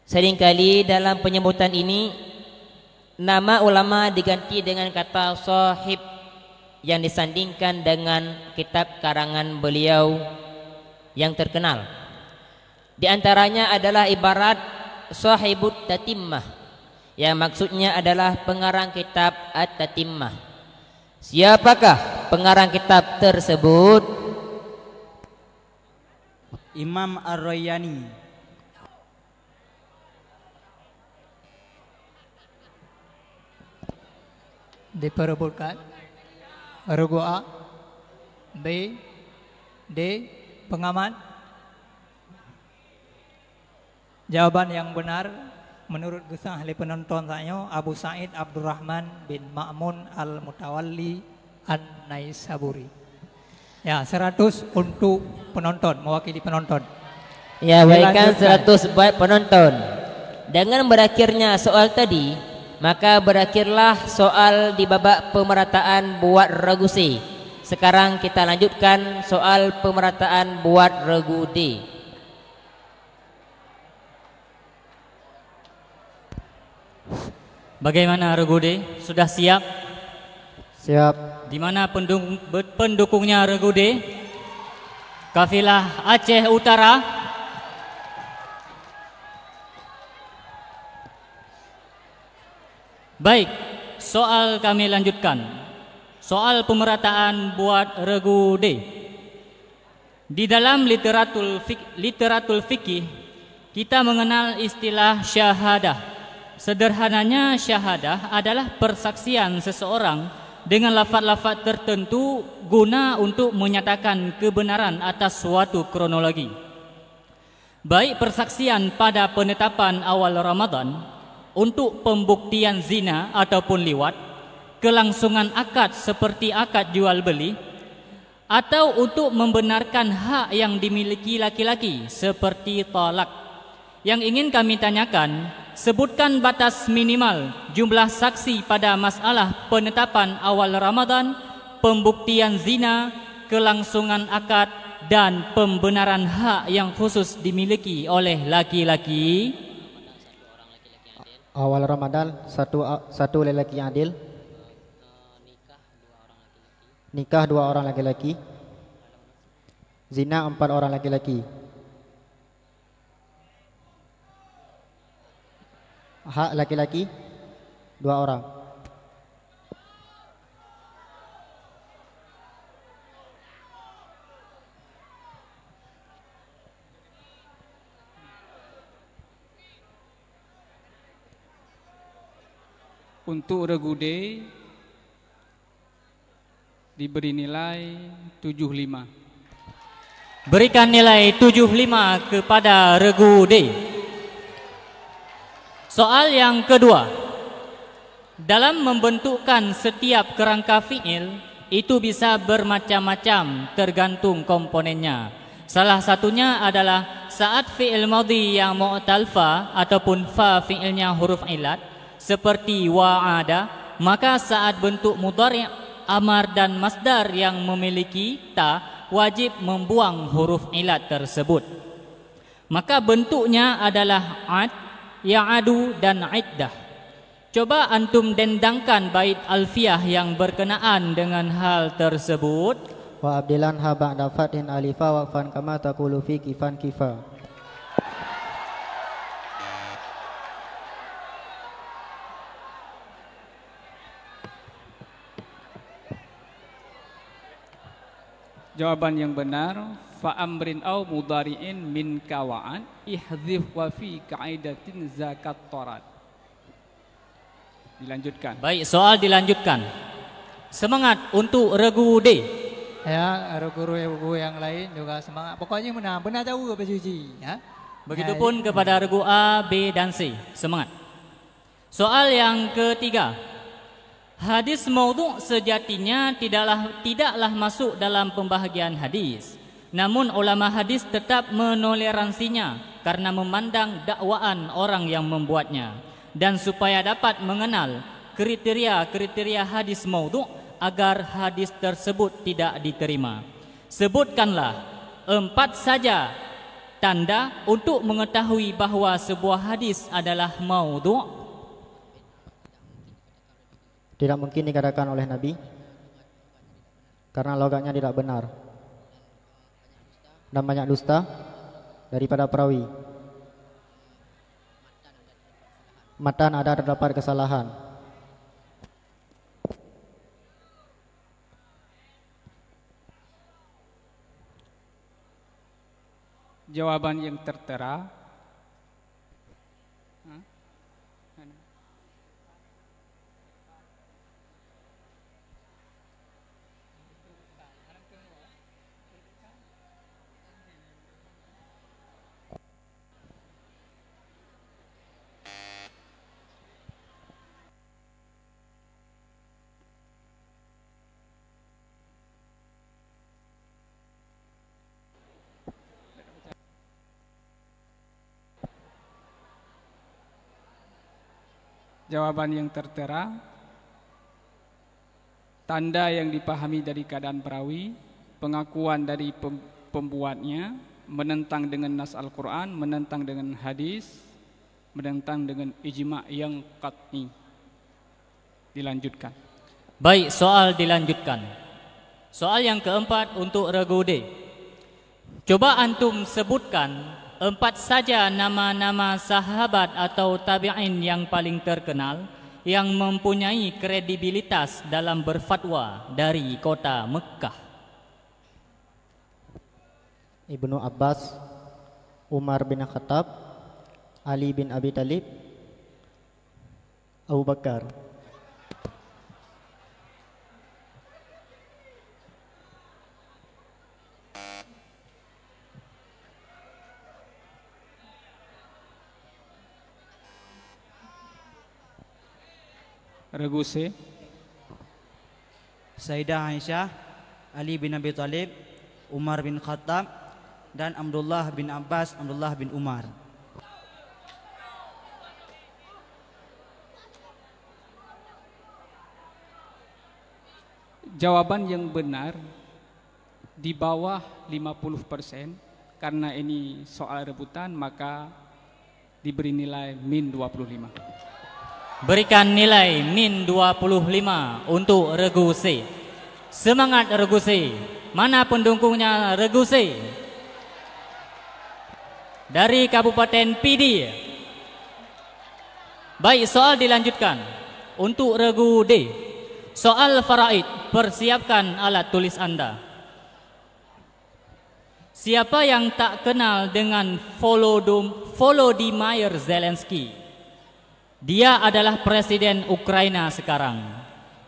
Seringkali dalam penyebutan ini nama ulama diganti dengan kata sahib yang disandingkan dengan kitab karangan beliau yang terkenal. Di antaranya adalah ibarat sahibut tatimmah, yang maksudnya adalah pengarang kitab At-Tatimmah. Siapakah pengarang kitab tersebut? Imam Ar-Rayyani. Diperebutkan regu A, B, D, pengamat. Jawaban yang benar menurut gesah ahli penonton saya Abu Sa'id Abdurrahman bin Ma'mun Al-Mutawalli An-Naisaburi. Ya, 100 untuk penonton, mewakili penonton. Ya, baikkan 100 buat penonton. Dengan berakhirnya soal tadi, maka berakhirlah soal di babak pemerataan buat regu C. Sekarang kita lanjutkan soal pemerataan buat regu D. Bagaimana regu D? Sudah siap? Siap. Di mana pendukungnya regu D? Kafilah Aceh Utara. Baik, soal kami lanjutkan. Soal pemerataan buat regu D. Di dalam literatul fikih kita mengenal istilah syahadah. Sederhananya syahadah adalah persaksian seseorang dengan lafaz-lafaz tertentu guna untuk menyatakan kebenaran atas suatu kronologi. Baik persaksian pada penetapan awal Ramadan untuk pembuktian zina ataupun liwat, kelangsungan akad seperti akad jual beli, atau untuk membenarkan hak yang dimiliki laki-laki seperti talak. Yang ingin kami tanyakan, sebutkan batas minimal jumlah saksi pada masalah penetapan awal Ramadan, pembuktian zina, kelangsungan akad, dan pembenaran hak yang khusus dimiliki oleh laki-laki. Awal Ramadan satu lelaki yang adil. Nikah 2 orang laki-laki. Zina 4 orang laki-laki. Hak laki-laki 2 orang. Untuk regu D diberi nilai 75. Berikan nilai 75 kepada regu D. Soal yang kedua. Dalam membentukkan setiap kerangka fi'il itu bisa bermacam-macam tergantung komponennya. Salah satunya adalah saat fi'il madhi yang mu'tal fa ataupun fa fi'ilnya huruf ilat seperti wa'ada, maka saat bentuk mudhari' amar dan masdar yang memiliki ta wajib membuang huruf ilat tersebut. Maka bentuknya adalah ad, ya'adu dan iddah. Coba antum dendangkan bait alfiyah yang berkenaan dengan hal tersebut. Wa abdilan ha ba'da fatin alifa wa fan kama taqulu fi kifan kifa. Jawaban yang benar fa amrin au mudhari'in min kawa'an ihdhif wa fi ka'idatin zakat torat. Dilanjutkan. Baik, soal dilanjutkan. Semangat untuk regu D. Ya, regu-regu yang lain juga semangat. Pokoknya benar jauh Pak Juji, ya. Begitupun kepada regu A, B dan C. Semangat. Soal yang ketiga. Hadis maudhu' sejatinya tidaklah masuk dalam pembahagian hadis. Namun ulama hadis tetap menoleransinya karena memandang dakwaan orang yang membuatnya, dan supaya dapat mengenal kriteria-kriteria hadis maudhu' agar hadis tersebut tidak diterima. Sebutkanlah 4 saja tanda untuk mengetahui bahawa sebuah hadis adalah maudhu'. Tidak mungkin dikatakan oleh Nabi karena logatnya tidak benar, dan banyak dusta daripada perawi. Matan ada terdapat kesalahan. Jawaban yang tertera. Jawaban yang tertera, tanda yang dipahami dari keadaan perawi, pengakuan dari pembuatnya, menentang dengan nas Al-Quran, menentang dengan hadis, menentang dengan ijma' yang qat'i. Dilanjutkan. Baik, soal dilanjutkan. Soal yang keempat untuk Regode. Coba antum sebutkan 4 saja nama-nama sahabat atau tabi'in yang paling terkenal yang mempunyai kredibilitas dalam berfatwa dari kota Mekah. Ibnu Abbas, Umar bin Khattab, Ali bin Abi Thalib, Abu Bakar. Reguse. Sayyidah Aisyah, Ali bin Abi Thalib, Umar bin Khattab, dan Abdullah bin Abbas, Abdullah bin Umar. Jawaban yang benar di bawah 50%, karena ini soal rebutan, maka diberi nilai min 25. Berikan nilai min 25 untuk Regu C. Semangat Regu C. Mana pendukungnya Regu C? Dari Kabupaten PD. Baik, soal dilanjutkan untuk Regu D. Soal faraid, persiapkan alat tulis Anda. Siapa yang tak kenal dengan Volodymyr Zelensky? Dia adalah presiden Ukraina sekarang.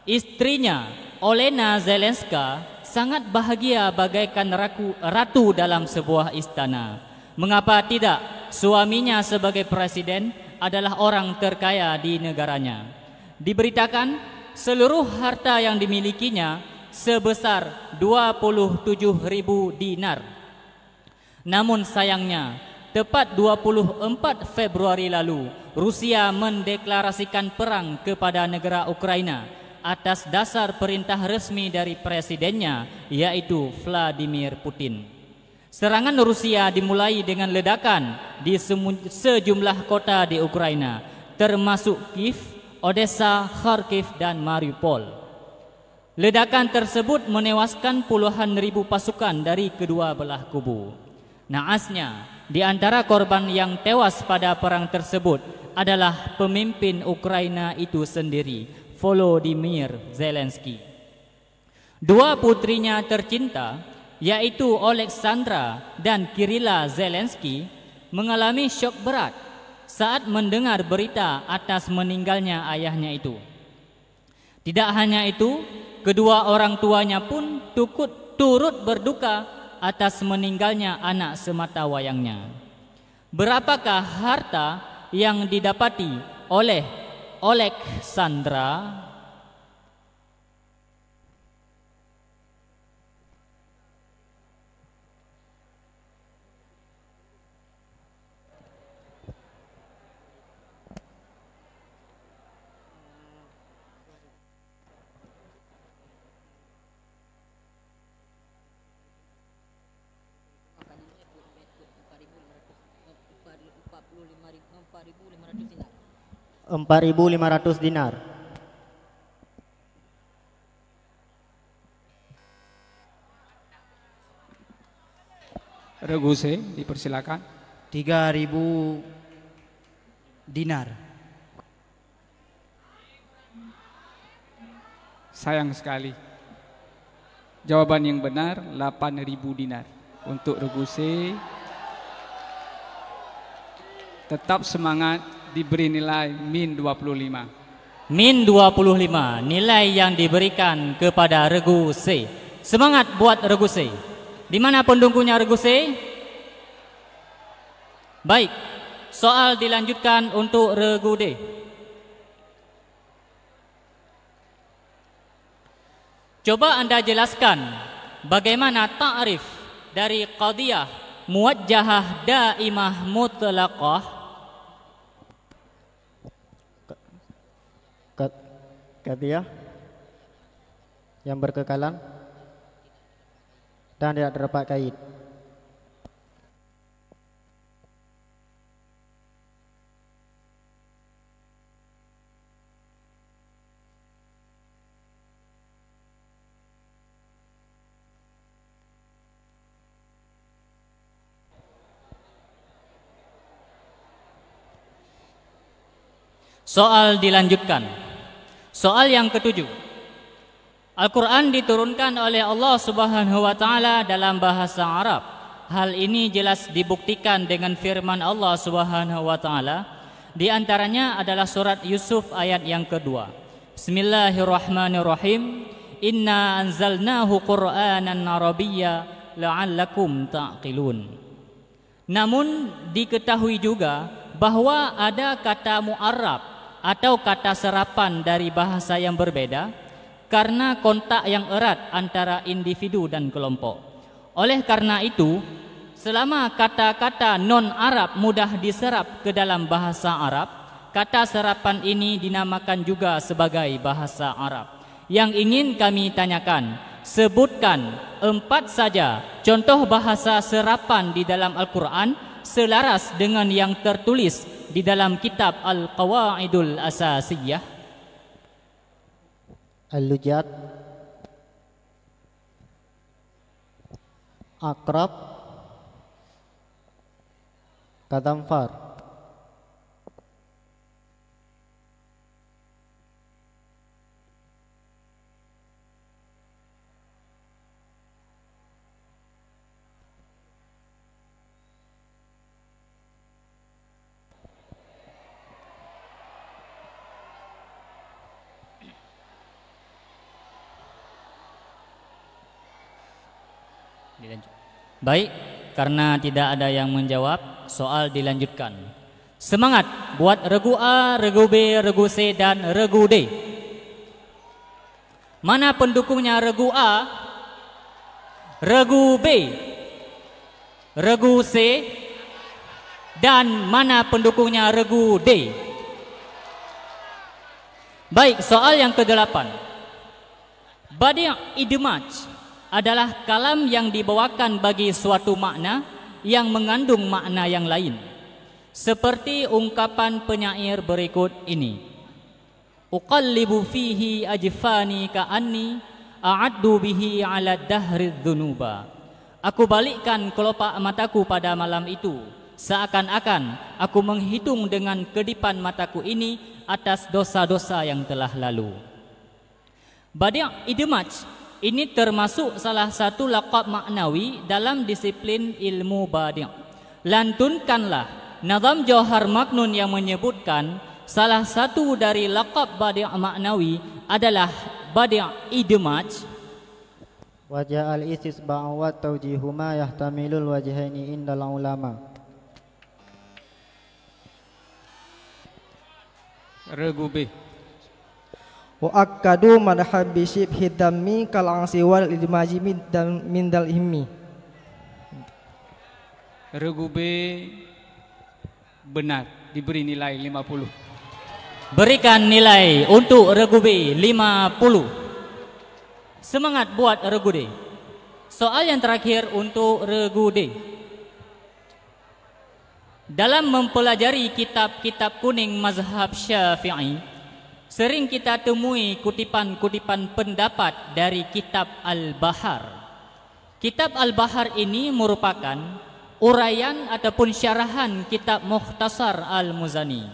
Istrinya, Olena Zelenska, sangat bahagia bagaikan ratu dalam sebuah istana. Mengapa tidak? Suaminya sebagai presiden adalah orang terkaya di negaranya. Diberitakan seluruh harta yang dimilikinya sebesar 27.000 dinar. Namun sayangnya, tepat 24 Februari lalu, Rusia mendeklarasikan perang kepada negara Ukraina atas dasar perintah resmi dari presidennya, yaitu Vladimir Putin. Serangan Rusia dimulai dengan ledakan di sejumlah kota di Ukraina, termasuk Kiev, Odessa, Kharkiv, dan Mariupol. Ledakan tersebut menewaskan puluhan ribu pasukan dari kedua belah kubu. Naasnya, di antara korban yang tewas pada perang tersebut adalah pemimpin Ukraina itu sendiri, Volodymyr Zelensky. Dua putrinya tercinta, yaitu Alexandra dan Kirilla Zelensky, mengalami syok berat saat mendengar berita atas meninggalnya ayahnya itu. Tidak hanya itu, kedua orang tuanya pun turut berduka atas meninggalnya anak semata wayangnya. Berapakah harta yang didapati oleh Alexandra? 4.500 dinar. Regu C, dipersilakan. 3.000 dinar. Sayang sekali. Jawaban yang benar 8.000 dinar. Untuk regu C, tetap semangat, diberi nilai min 25. Min 25 nilai yang diberikan kepada regu C. Semangat buat regu C. Di mana pendukungnya regu C? Baik, soal dilanjutkan untuk regu D. Coba Anda jelaskan bagaimana ta'rif dari qadiyah muwajjahah daimah mutlaqah. Qadiyah yang berkekalan dan tidak terdapat kait. Soal dilanjutkan. Soal yang ketujuh. Al-Quran diturunkan oleh Allah Subhanahu wa Ta'ala dalam bahasa Arab. Hal ini jelas dibuktikan dengan firman Allah Subhanahu wa Ta'ala. Di antaranya adalah surat Yusuf ayat yang kedua. Bismillahirrahmanirrahim. Inna anzalnahu Qur'anan Arabiyya la'allakum ta'qilun. Namun diketahui juga bahwa ada kata mu'arrab atau kata serapan dari bahasa yang berbeda karena kontak yang erat antara individu dan kelompok. Oleh karena itu, selama kata-kata non-Arab mudah diserap ke dalam bahasa Arab, kata serapan ini dinamakan juga sebagai bahasa Arab. Yang ingin kami tanyakan, sebutkan 4 saja contoh bahasa serapan di dalam Al-Quran selaras dengan yang tertulis di dalam kitab Al-Qawaidul Asasiyah. Al-Lujat, Akrab, Kadamfar. Baik, karena tidak ada yang menjawab, soal dilanjutkan. Semangat buat regu A, regu B, regu C, dan regu D. Mana pendukungnya regu A, regu B, regu C, dan mana pendukungnya regu D? Baik, soal yang ke-8. Badi' idmaj adalah kalam yang dibawakan bagi suatu makna yang mengandung makna yang lain. Seperti ungkapan penyair berikut ini. Uqallibu fihi ajfani ka'anni a'addu bihi 'ala dahri dzunuba. Aku balikkan kelopak mataku pada malam itu, seakan-akan aku menghitung dengan kedipan mataku ini atas dosa-dosa yang telah lalu. Badi' idmaj ini termasuk salah satu laqab maknawi dalam disiplin ilmu badi'. Lantunkanlah nazam Jauhar Maknun yang menyebutkan salah satu dari laqab badi' maknawi adalah badi' idmaj. Wajah al-istisba'u wa tawjihuma yahtamilul wajhaini indal ulama. Regu B. Wa akkadu madhab bisyibhi dammi kal angsi wal idmaji min dal himmi. Regu B benar, diberi nilai 50. Berikan nilai untuk regu B 50. Semangat buat regu D. Soal yang terakhir untuk regu D. Dalam mempelajari kitab-kitab kuning mazhab Syafi'i, sering kita temui kutipan-kutipan pendapat dari kitab Al-Bahar. Kitab Al-Bahar ini merupakan uraian ataupun syarahan kitab Mukhtasar Al-Muzani.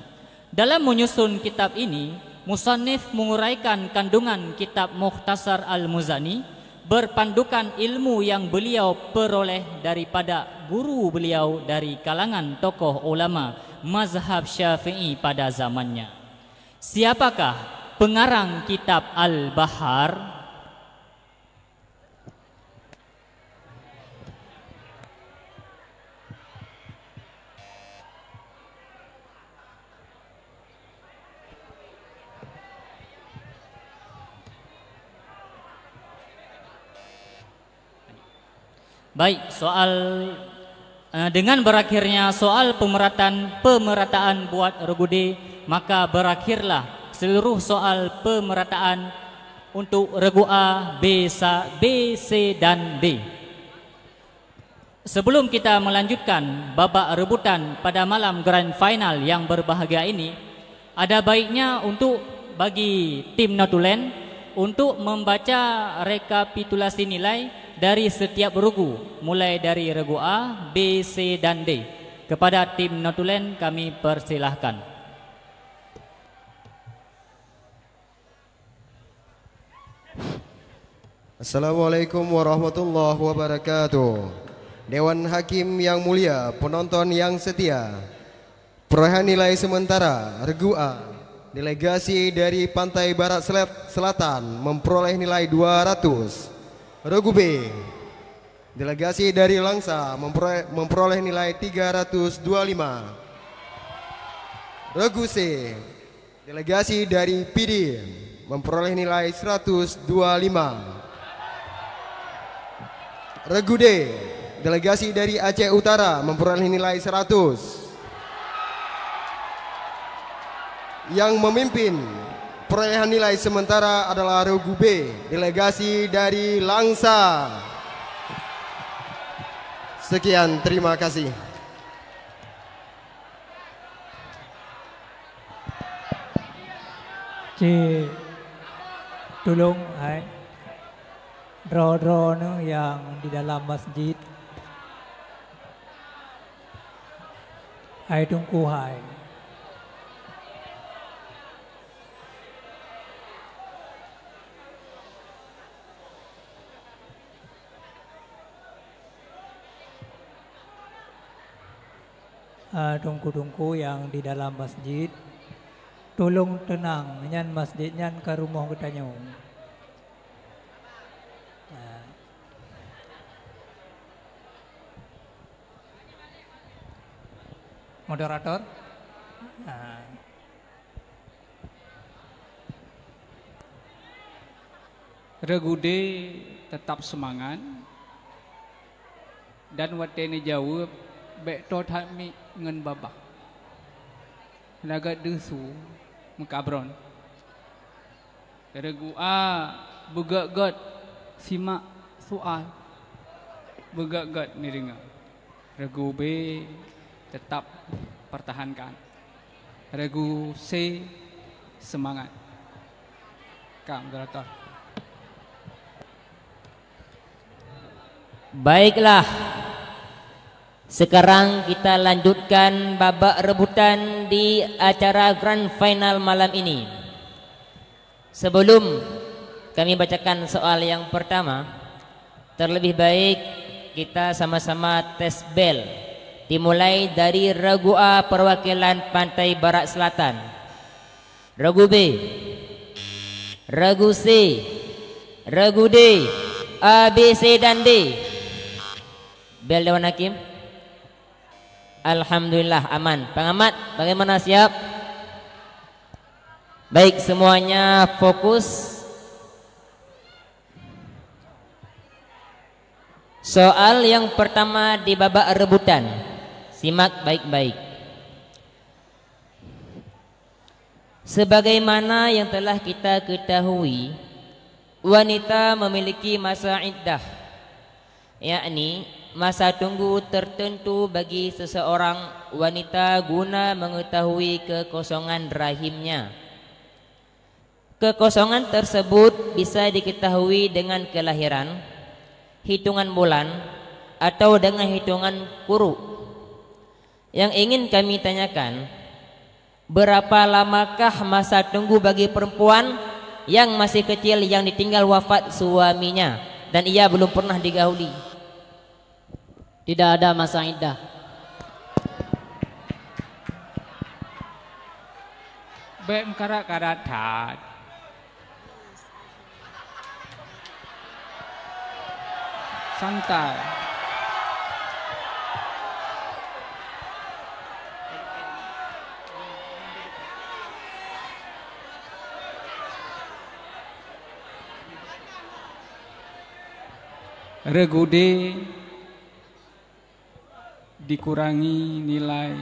Dalam menyusun kitab ini, musannif menguraikan kandungan kitab Mukhtasar Al-Muzani berpandukan ilmu yang beliau peroleh daripada guru beliau dari kalangan tokoh ulama mazhab Syafi'i pada zamannya. Siapakah pengarang kitab Al-Bahar? Baik, dengan berakhirnya soal pemerataan buat Regude, maka berakhirlah seluruh soal pemerataan untuk regu A, B, C dan D. Sebelum kita melanjutkan babak rebutan pada malam grand final yang berbahagia ini, ada baiknya untuk bagi tim Notulen untuk membaca rekapitulasi nilai dari setiap regu, mulai dari regu A, B, C dan D. Kepada tim Notulen kami persilahkan. Assalamualaikum warahmatullahi wabarakatuh. Dewan Hakim yang mulia, penonton yang setia, perolehan nilai sementara regu A, delegasi dari Pantai Barat Selatan memperoleh nilai 200. Regu B, delegasi dari Langsa memperoleh nilai 325. Regu C, delegasi dari PD memperoleh nilai 125. Regu D, delegasi dari Aceh Utara memperoleh nilai 100. Yang memimpin perolehan nilai sementara adalah regu B, delegasi dari Langsa. Sekian, terima kasih. Cik, tolong draw yang di dalam masjid. Tunggu tungku-tungku yang di dalam masjid, tolong tenang, nyan masjid nyan ke rumah ketanya. Moderator, regu D tetap semangat dan watene jawab bek to thami ngen babak laga desu mekabron. Regu A begagat simak soal begagat niringa. Regu B tetap pertahankan. Regu C semangat. Kak moderator. Baiklah. Sekarang kita lanjutkan babak rebutan di acara grand final malam ini. Sebelum kami bacakan soal yang pertama, terlebih baik kita sama-sama tes bel. Dimulai dari regu A perwakilan Pantai Barat Selatan, regu B, regu C, regu D, A, B, C dan D. Bel Dewan Hakim. Alhamdulillah aman. Pengamat bagaimana, siap? Baik, semuanya fokus. Soal yang pertama di babak rebutan. Simak baik-baik. Sebagaimana yang telah kita ketahui, wanita memiliki masa iddah, yakni masa tunggu tertentu bagi seseorang wanita guna mengetahui kekosongan rahimnya. Kekosongan tersebut bisa diketahui dengan kelahiran, hitungan bulan, atau dengan hitungan kuru. Yang ingin kami tanyakan, berapa lamakah masa tunggu bagi perempuan yang masih kecil yang ditinggal wafat suaminya dan ia belum pernah digauli? Tidak ada masa iddah. Baik karat-karat tat. Santai. Regude dikurangi nilai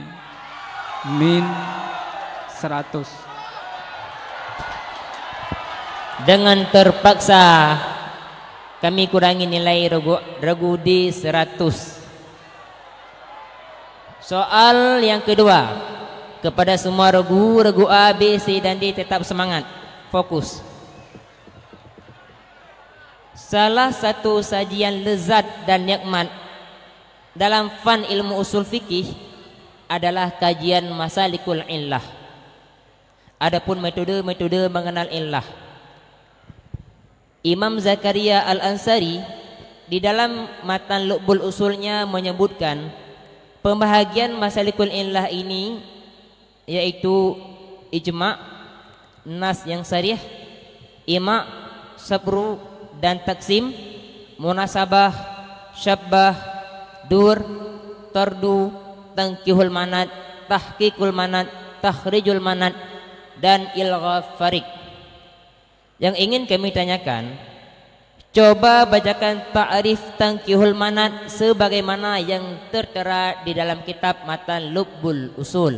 min 100. Dengan terpaksa kami kurangi nilai regu di 100. Soal yang kedua, kepada semua regu A, B, C dan D tetap semangat, fokus. Salah satu sajian lezat dan nikmat dalam fan ilmu usul fikih adalah kajian masalikul illah. Adapun metode-metode mengenal illah, Imam Zakaria Al-Ansari di dalam matan Lu'bul Usulnya menyebutkan pembahagian masalikul illah ini yaitu ijma', nas yang sarih, ima', sabru dan taksim, munasabah, syabbah, dur, tardu, tangkihul manat, tahqiqul manat, takhrijul manat, dan ilghaf farik. Yang ingin kami tanyakan, coba bacakan ta'rif tangkihul manat sebagaimana yang tertera di dalam kitab matan Lubbul Usul.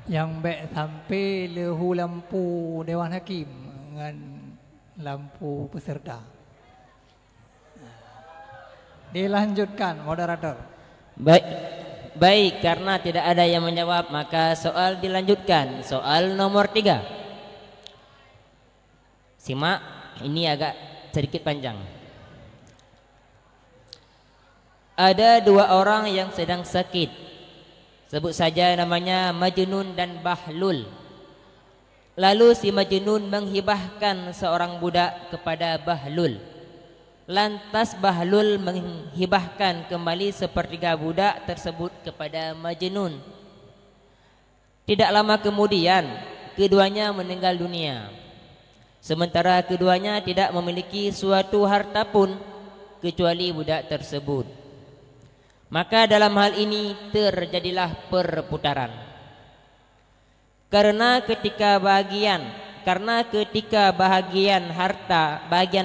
Yang baik sampai lehu lampu Dewan Hakim dengan lampu peserta. Dilanjutkan moderator. Baik, karena tidak ada yang menjawab maka soal dilanjutkan. Soal nomor 3. Simak, ini agak sedikit panjang. Ada dua orang yang sedang sakit. Sebut saja namanya Majnun dan Bahlul. Lalu si Majnun menghibahkan seorang budak kepada Bahlul. Lantas Bahlul menghibahkan kembali sepertiga budak tersebut kepada Majnun. Tidak lama kemudian keduanya meninggal dunia. Sementara keduanya tidak memiliki suatu harta pun kecuali budak tersebut. Maka dalam hal ini terjadilah perputaran. Karena ketika bahagian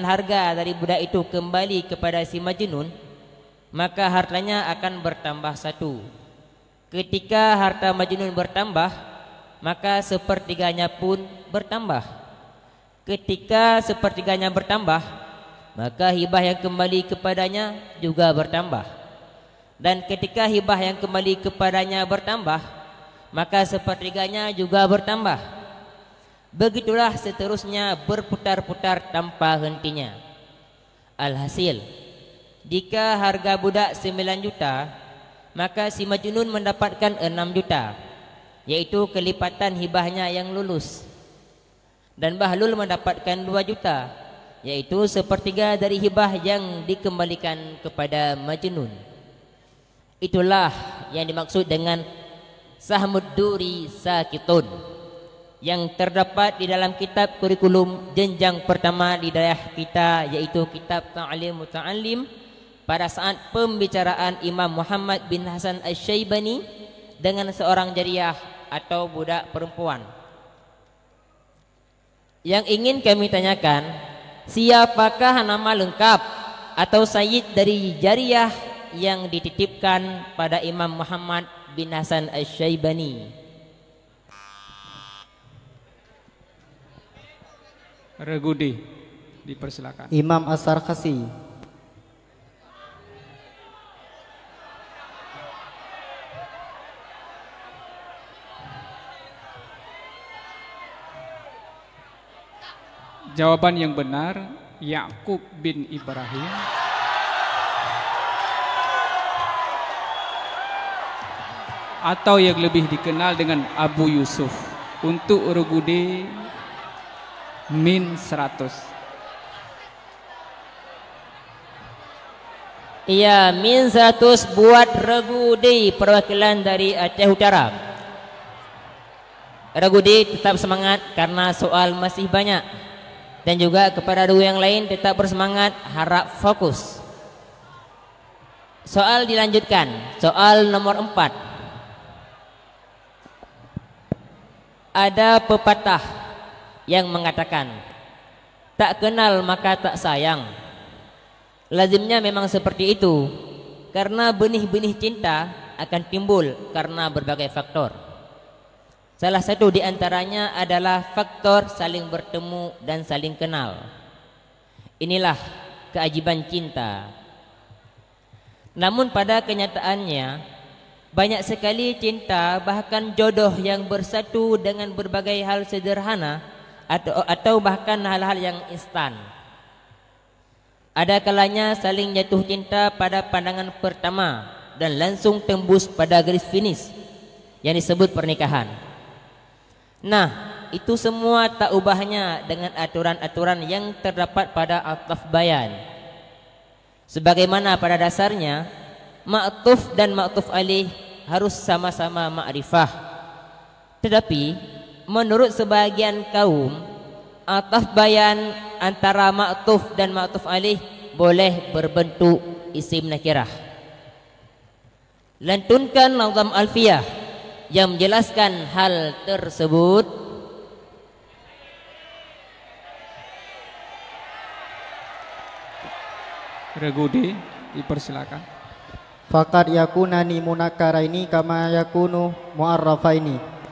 harga dari budak itu kembali kepada si Majnun, maka hartanya akan bertambah 1. Ketika harta Majnun bertambah, maka sepertiganya pun bertambah. Ketika sepertiganya bertambah, maka hibah yang kembali kepadanya juga bertambah. Dan ketika hibah yang kembali kepadanya bertambah, maka sepertiganya juga bertambah. Begitulah seterusnya berputar-putar tanpa hentinya. Alhasil, jika harga budak 9 juta, maka si Majnun mendapatkan 6 juta, yaitu kelipatan hibahnya yang lulus. Dan Bahlul mendapatkan 2 juta, yaitu sepertiga dari hibah yang dikembalikan kepada Majnun. Itulah yang dimaksud dengan sahmud duri sakitun yang terdapat di dalam kitab kurikulum jenjang pertama di daerah kita, yaitu kitab Ta'lim Muta'allim, pada saat pembicaraan Imam Muhammad bin Hasan Asy-Syaibani dengan seorang jariyah atau budak perempuan. Yang ingin kami tanyakan, siapakah nama lengkap atau sayyid dari jariyah yang dititipkan pada Imam Muhammad bin Hasan Asy-Syaibani. Regudi, dipersilakan. Imam As-Sarkhasi. Jawaban yang benar Ya'qub bin Ibrahim. Atau yang lebih dikenal dengan Abu Yusuf. Untuk Regudi min 100. Iya, min 100 buat Regudi, perwakilan dari Aceh Utara. Regudi tetap semangat karena soal masih banyak. Dan juga kepada dua yang lain tetap bersemangat, harap fokus. Soal dilanjutkan, soal nomor 4. Ada pepatah yang mengatakan, tak kenal maka tak sayang. Lazimnya memang seperti itu, karena benih-benih cinta akan timbul karena berbagai faktor. Salah satu di antaranya adalah faktor saling bertemu dan saling kenal. Inilah keajaiban cinta. Namun pada kenyataannya, banyak sekali cinta, bahkan jodoh yang bersatu dengan berbagai hal sederhana atau bahkan hal-hal yang instan. Ada kalanya saling jatuh cinta pada pandangan pertama dan langsung tembus pada garis finish yang disebut pernikahan. Nah, itu semua tak ubahnya dengan aturan-aturan yang terdapat pada ataf bayan. Sebagaimana pada dasarnya, ma'tuf dan ma'tuf alaih harus sama-sama ma'rifah. Tetapi menurut sebagian kaum, ataf bayan antara ma'tuf dan ma'tuf alaih boleh berbentuk isim nakirah. Lantunkan Nazam Alfiyah yang menjelaskan hal tersebut. Regudi, dipersilakan. Faqad yakunani munakkaraini kama yakunu mu'arrafaini.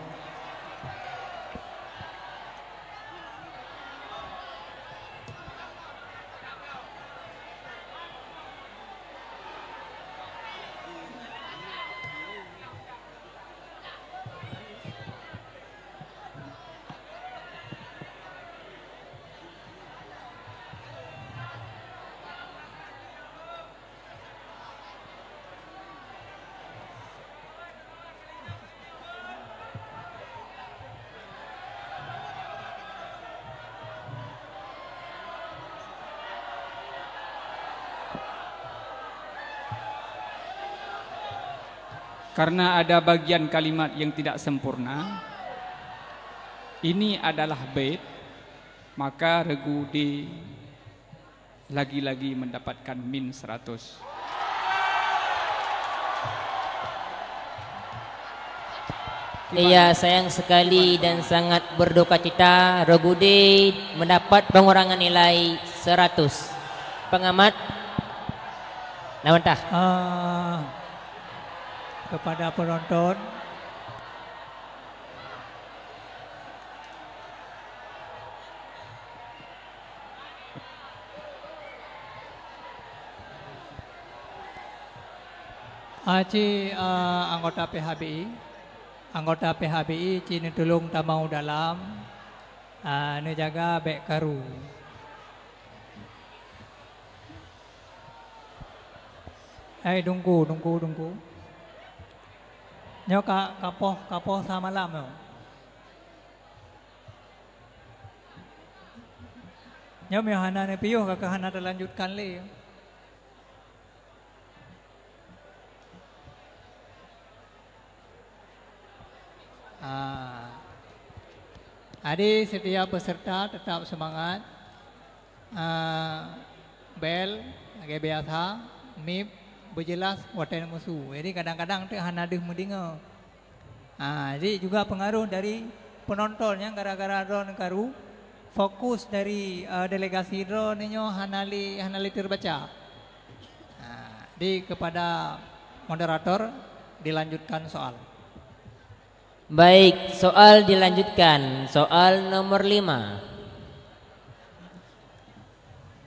Karena ada bagian kalimat yang tidak sempurna, ini adalah bait, maka Regudi lagi-lagi mendapatkan min 100. Iya, sayang sekali dan sangat berduka cita, Regudi mendapat pengurangan nilai 100. Pengamat Nawantah. Kepada penonton, Aci anggota PHBI cini tulung tamau dalam nejaga bek karu. Tunggu. Nyo kapoh sama malam no. Nyo mi hana ne piyo ka hana lanjutkan le. Adik setiap peserta tetap semangat. Bel agak biasa, mip berjelas waten musuh. Jadi kadang-kadang tu hanadeh mendinga. Jadi juga pengaruh dari penonton yang gara-gara drone karu fokus dari delegasi drone nyo hanali terbaca. kepada moderator dilanjutkan soal. Baik, soal dilanjutkan. Soal nomor 5.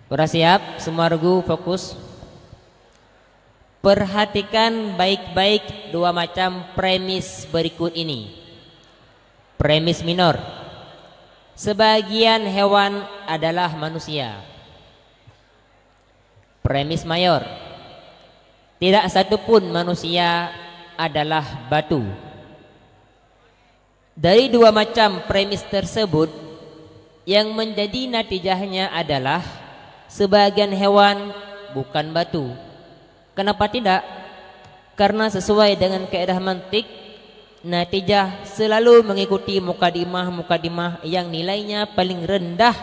Sudah siap? Semua regu fokus. Perhatikan baik-baik dua macam premis berikut ini. Premis minor. Sebagian hewan adalah manusia. Premis mayor. Tidak satupun manusia adalah batu. Dari dua macam premis tersebut, yang menjadi natijahnya adalah sebagian hewan bukan batu. Kenapa tidak? Karena sesuai dengan kaedah mantik, natijah selalu mengikuti mukadimah yang nilainya paling rendah.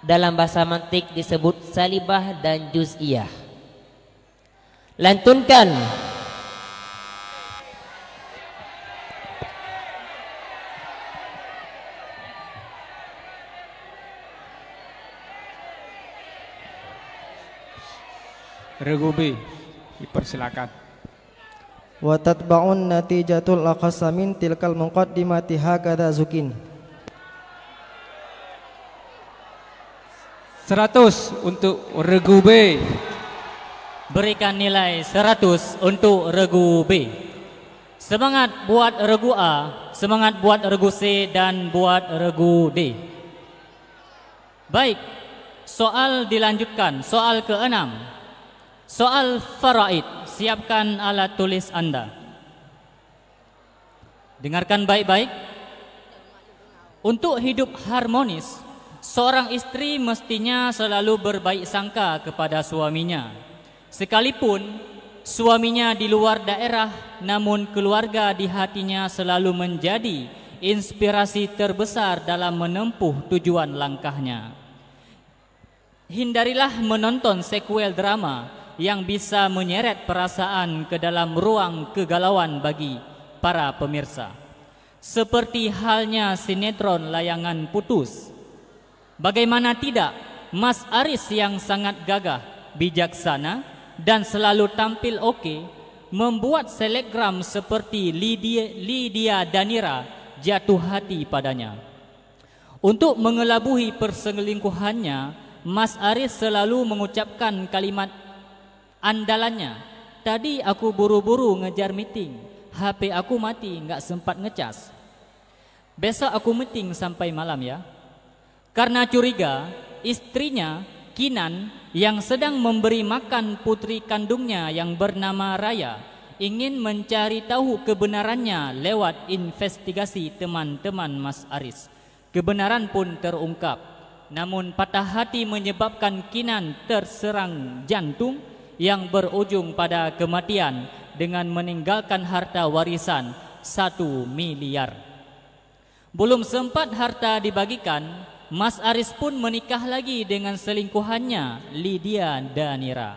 Dalam bahasa mantik disebut salibah dan juz'iyah. Lantunkan. Regu B, dipersilakan. Wa tatba'un natijatul aqsamin tilkal muqaddimati hakadha zukin. 100 untuk regu B. Berikan nilai 100 untuk regu B. Semangat buat regu A, semangat buat regu C dan buat regu D. Baik, soal dilanjutkan. Soal ke-6. Soal faraid. Siapkan alat tulis Anda. Dengarkan baik-baik. Untuk hidup harmonis, seorang istri mestinya selalu berbaik sangka kepada suaminya. Sekalipun suaminya di luar daerah, namun keluarga di hatinya selalu menjadi inspirasi terbesar dalam menempuh tujuan langkahnya. Hindarilah menonton sekuel drama yang bisa menyeret perasaan ke dalam ruang kegalauan bagi para pemirsa. Seperti halnya sinetron layangan putus. Bagaimana tidak, Mas Aris yang sangat gagah, bijaksana dan selalu tampil oke, membuat selebgram seperti Lydia Danira jatuh hati padanya. Untuk mengelabuhi perselingkuhannya, Mas Aris selalu mengucapkan kalimat andalannya. Tadi aku buru-buru ngejar meeting, HP aku mati, nggak sempat ngecas. Besok aku meeting sampai malam ya. Karena curiga, istrinya Kinan yang sedang memberi makan putri kandungnya yang bernama Raya ingin mencari tahu kebenarannya lewat investigasi teman-teman Mas Aris. Kebenaran pun terungkap. Namun patah hati menyebabkan Kinan terserang jantung yang berujung pada kematian dengan meninggalkan harta warisan 1 miliar. Belum sempat harta dibagikan, Mas Aris pun menikah lagi dengan selingkuhannya Lydia Danira.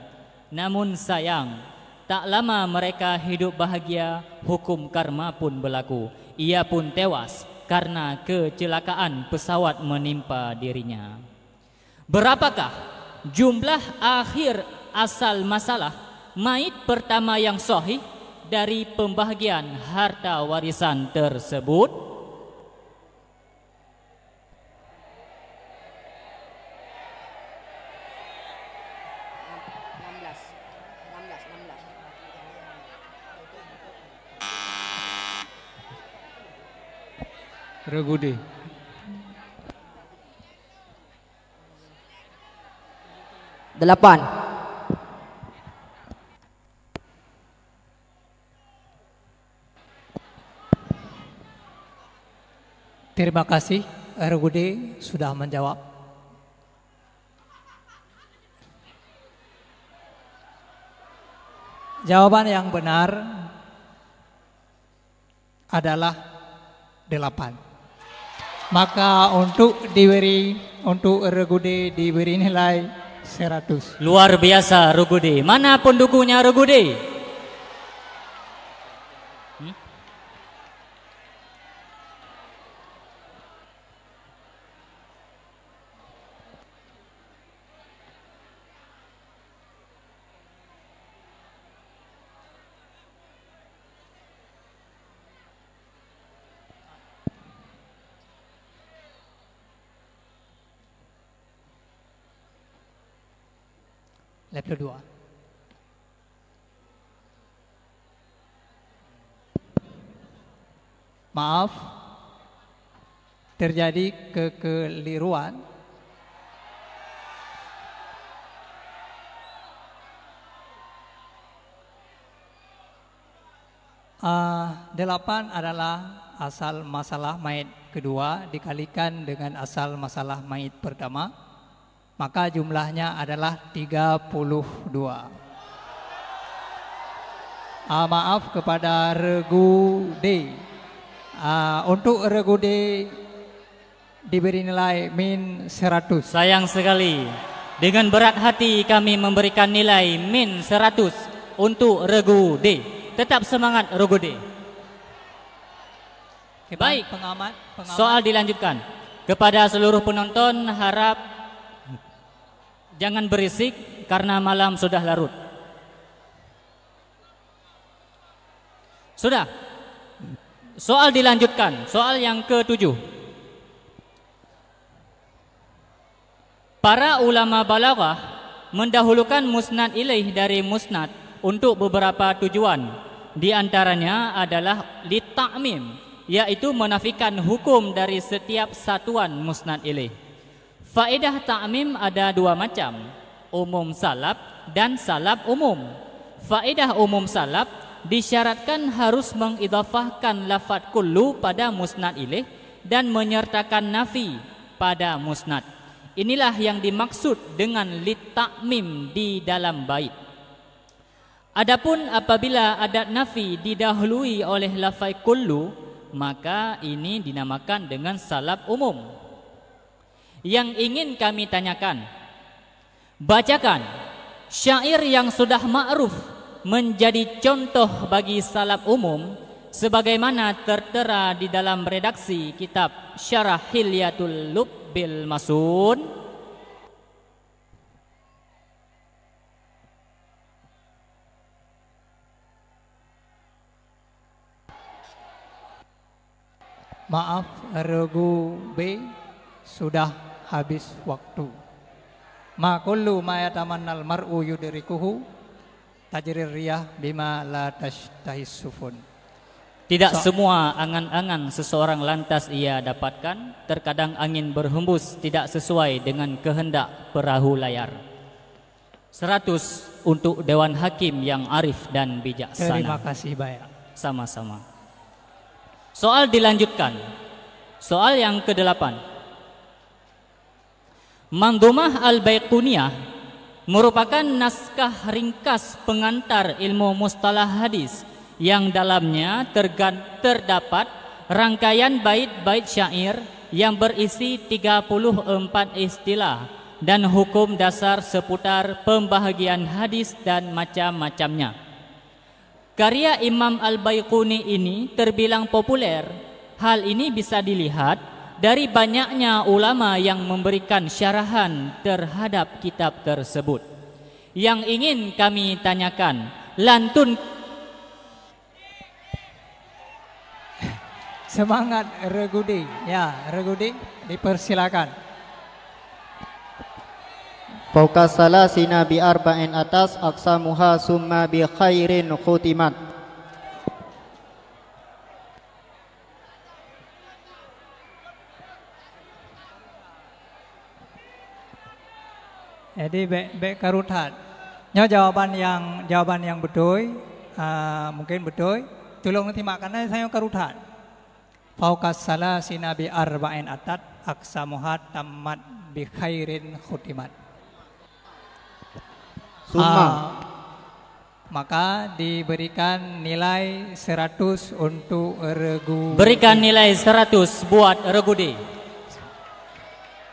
Namun sayang, tak lama mereka hidup bahagia, hukum karma pun berlaku. Ia pun tewas karena kecelakaan pesawat menimpa dirinya. Berapakah jumlah akhir asal masalah mayit pertama yang sahih dari pembahagian harta warisan tersebut? Regu D. Delapan. Terima kasih RUD sudah menjawab. Jawaban yang benar adalah 8. Maka untuk RUD diberi nilai 100. Luar biasa RUD. Mana pendukungnya RUD? level 2. Maaf, terjadi kekeliruan. Delapan adalah asal masalah mait kedua dikalikan dengan asal masalah mait pertama, maka jumlahnya adalah 32. Maaf kepada Regu D. Untuk Regu D diberi nilai min 100. Sayang sekali, dengan berat hati kami memberikan nilai min 100 untuk Regu D. Tetap semangat Regu D. Baik, pengamat. Soal dilanjutkan. Kepada seluruh penonton harap jangan berisik karena malam sudah larut. Sudah. Soal dilanjutkan. Soal yang ke-7. Para ulama balaghah mendahulukan musnad ilaih dari musnad untuk beberapa tujuan. Di antaranya adalah litakmim, yaitu menafikan hukum dari setiap satuan musnad ilaih. Faedah ta'mim ada dua macam, umum salab dan salab umum. Faedah umum salab disyaratkan harus mengidhafahkan lafaz kullu pada musnad ilaih dan menyertakan nafi pada musnad. Inilah yang dimaksud dengan litakmim di dalam bait. Adapun apabila adat nafi didahului oleh lafaz kullu, maka ini dinamakan dengan salab umum. Yang ingin kami tanyakan, bacakan syair yang sudah ma'ruf menjadi contoh bagi salab umum sebagaimana tertera di dalam redaksi kitab Syarah Hilyatul Lubbil Masun. Maaf, Regu B, sudah habis waktu. Ma kullu ma yatamannal mar'u yudrikuhu tajrir riyah bima la tashtahis sufun. Tidak semua angan-angan seseorang lantas ia dapatkan. Terkadang angin berhembus tidak sesuai dengan kehendak perahu layar. 100 untuk Dewan Hakim yang arif dan bijaksana. Terima kasih banyak. Sama-sama. Soal dilanjutkan. Soal yang ke-8. Mandhumah Al-Baiquniyah merupakan naskah ringkas pengantar ilmu mustalah hadis yang dalamnya terdapat rangkaian bait-bait syair yang berisi 34 istilah dan hukum dasar seputar pembahagian hadis dan macam-macamnya. Karya Imam Al-Baiquni ini terbilang populer. Hal ini bisa dilihat dari banyaknya ulama yang memberikan syarahan terhadap kitab tersebut. Yang ingin kami tanyakan, lantun semangat Regudi. Ya, Regudi dipersilakan. Fauqa salasina bi arba'in atas aqsamuha summa bi khairin khutimat. Jadi baik karutat. Nya jawaban yang betul, mungkin betul. Tolong nanti makannya saya karutat. Fauqa salasina bi arba'in atas aqsamuha tammat bi khairin khutimat. Maka diberikan nilai 100 untuk Regu. Berikan nilai 100 buat Regu D.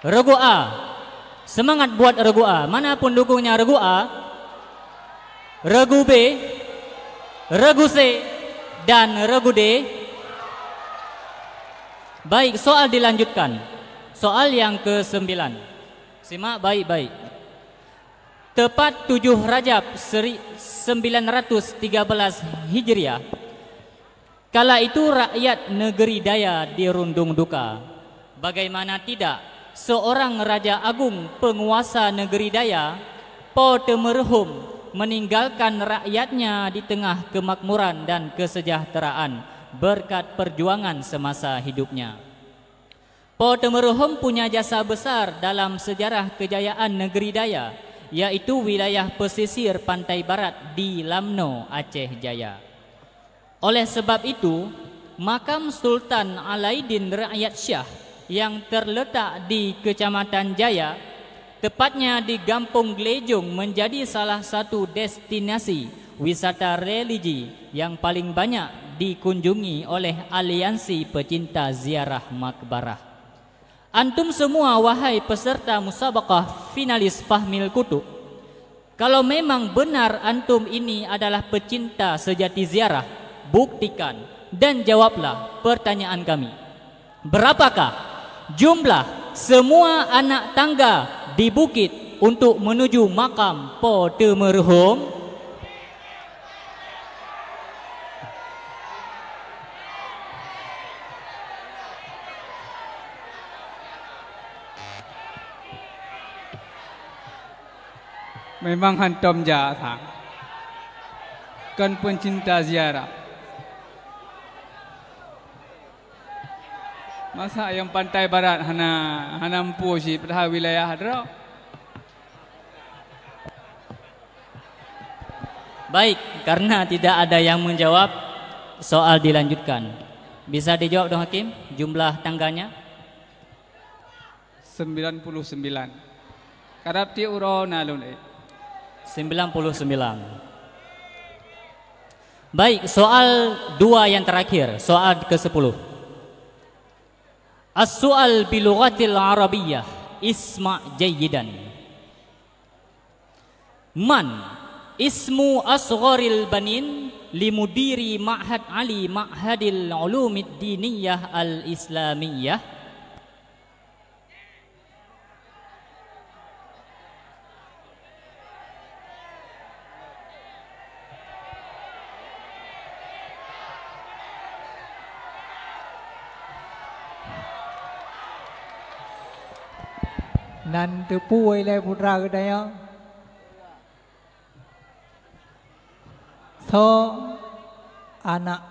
Regu A, semangat buat Regu A. Mana pendukungnya Regu A, Regu B, Regu C, dan Regu D. Baik, soal dilanjutkan. Soal yang ke-9. Simak baik-baik. Tepat 7 Rajab 913 Hijriah, kala itu rakyat negeri Daya dirundung duka. Bagaimana tidak, seorang Raja Agung penguasa negeri Daya Po Temerhum meninggalkan rakyatnya di tengah kemakmuran dan kesejahteraan berkat perjuangan semasa hidupnya. Po Temerhum punya jasa besar dalam sejarah kejayaan negeri Daya, yaitu wilayah pesisir pantai barat di Lamno, Aceh Jaya. Oleh sebab itu, makam Sultan Alaiddin Rakyat Shah yang terletak di Kecamatan Jaya, tepatnya di Gampung Glejung, menjadi salah satu destinasi wisata religi yang paling banyak dikunjungi oleh aliansi pecinta ziarah makbarah. Antum semua wahai peserta musabaqah finalis Fahmil Kutub, kalau memang benar antum ini adalah pecinta sejati ziarah, buktikan dan jawablah pertanyaan kami. Berapakah jumlah semua anak tangga di bukit untuk menuju makam Po Temerhum? Memang hantam jatah. Kan pencinta ziarah. Masa yang pantai barat hana empu si padahal wilayah hadra. Baik, karena tidak ada yang menjawab, soal dilanjutkan. Bisa dijawab dong Hakim, jumlah tangganya? 99. Karapti uro nalun 99. Baik, soal 2 yang terakhir, soal ke-10. As-su'al bilughatil arabiyyah, isma' jayyidan. Man ismu asgharil banin limudiri Ma'had Ali Ma'hadil Ulumid Diniyah Al-Islamiyah? Nan tepui le putra kedaya. So anak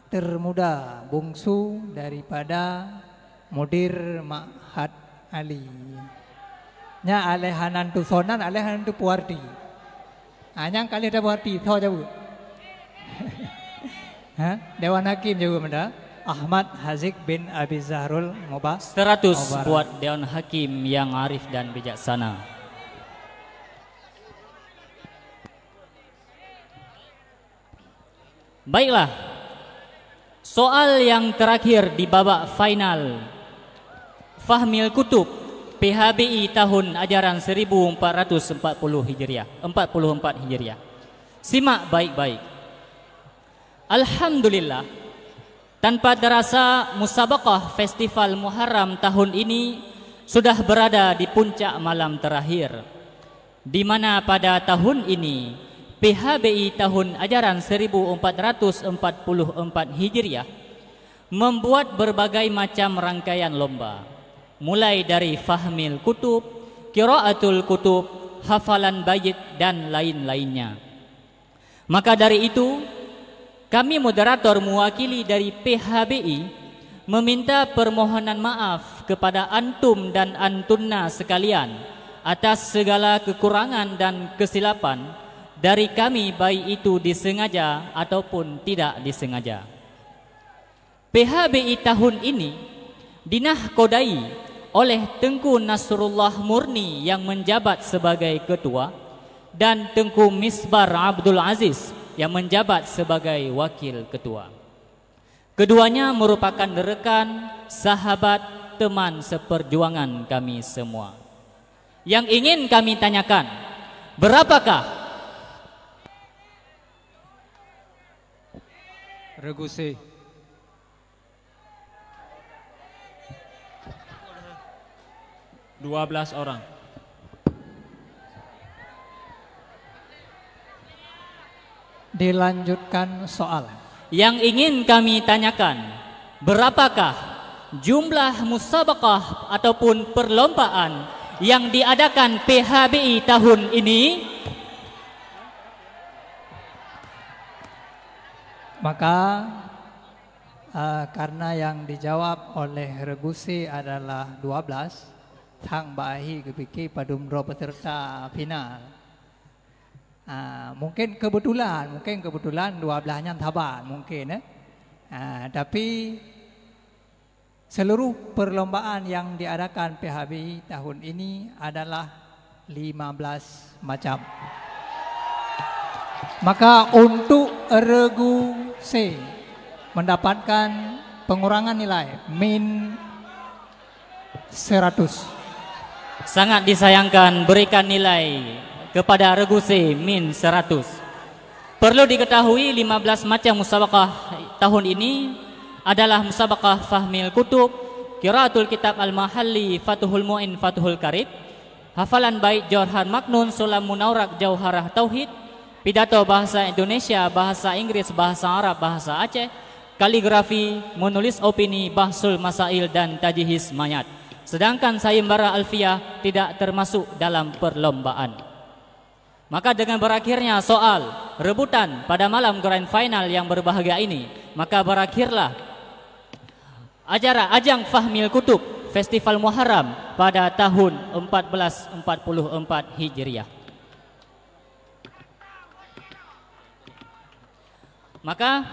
termuda bungsu daripada mudir Ma'had Ali. Nya alehanan tu sonan alehanan tu puarti. Anyang kali ada puarti tho jauh. Ha? Dewan Hakim juga menda. Ahmad Hazik bin Abi Zahrul Mubas 100 buat Dewan Hakim yang arif dan bijaksana. Baiklah, soal yang terakhir di babak final Fahmil Kutub PHBI tahun ajaran 1440 Hijriah 44 Hijriah. Simak baik-baik. Alhamdulillah, tanpa terasa musabaqah Festival Muharram tahun ini sudah berada di puncak malam terakhir, di mana pada tahun ini PHBI tahun ajaran 1444 Hijriah membuat berbagai macam rangkaian lomba, mulai dari Fahmil Kutub, Qiraatul Kutub, hafalan bait dan lain-lainnya. Maka dari itu, kami moderator mewakili dari PHBI meminta permohonan maaf kepada antum dan antunna sekalian atas segala kekurangan dan kesilapan dari kami, baik itu disengaja ataupun tidak disengaja. PHBI tahun ini dinahkodai oleh Tengku Nasrullah Murni yang menjabat sebagai ketua dan Tengku Misbar Abdul Aziz yang menjabat sebagai wakil ketua. Keduanya merupakan rekan, sahabat, teman seperjuangan kami semua. Yang ingin kami tanyakan, berapakah Reguse 12 orang. Dilanjutkan soal. Yang ingin kami tanyakan, berapakah jumlah musabaqah ataupun perlombaan yang diadakan PHBI tahun ini? Maka karena yang dijawab oleh Regusi adalah 12, Thang Bahi kepikir padum draw peserta final. Mungkin kebetulan 12-nya tabat mungkin tapi seluruh perlombaan yang diadakan PHBI tahun ini adalah 15 macam. Maka untuk Regu C mendapatkan pengurangan nilai min 100. Sangat disayangkan berikan nilai kepada Regu C min 100. Perlu diketahui 15 macam musabaqah tahun ini adalah musabaqah Fahmil Kutub, Qiraatul Kitab Al-Mahalli, Fathul Mu'in, Fathul Karib, hafalan bait Jawhar Maknun, Sulam Munawrak, Jauharah Tauhid, pidato bahasa Indonesia, bahasa Inggris, bahasa Arab, bahasa Aceh, kaligrafi, menulis opini, bahsul masail dan tajihis mayat. Sedangkan sayembara alfiyah tidak termasuk dalam perlombaan. Maka dengan berakhirnya soal rebutan pada malam grand final yang berbahagia ini, maka berakhirlah acara ajang Fahmil Kutub Festival Muharram pada tahun 1444 Hijriah. Maka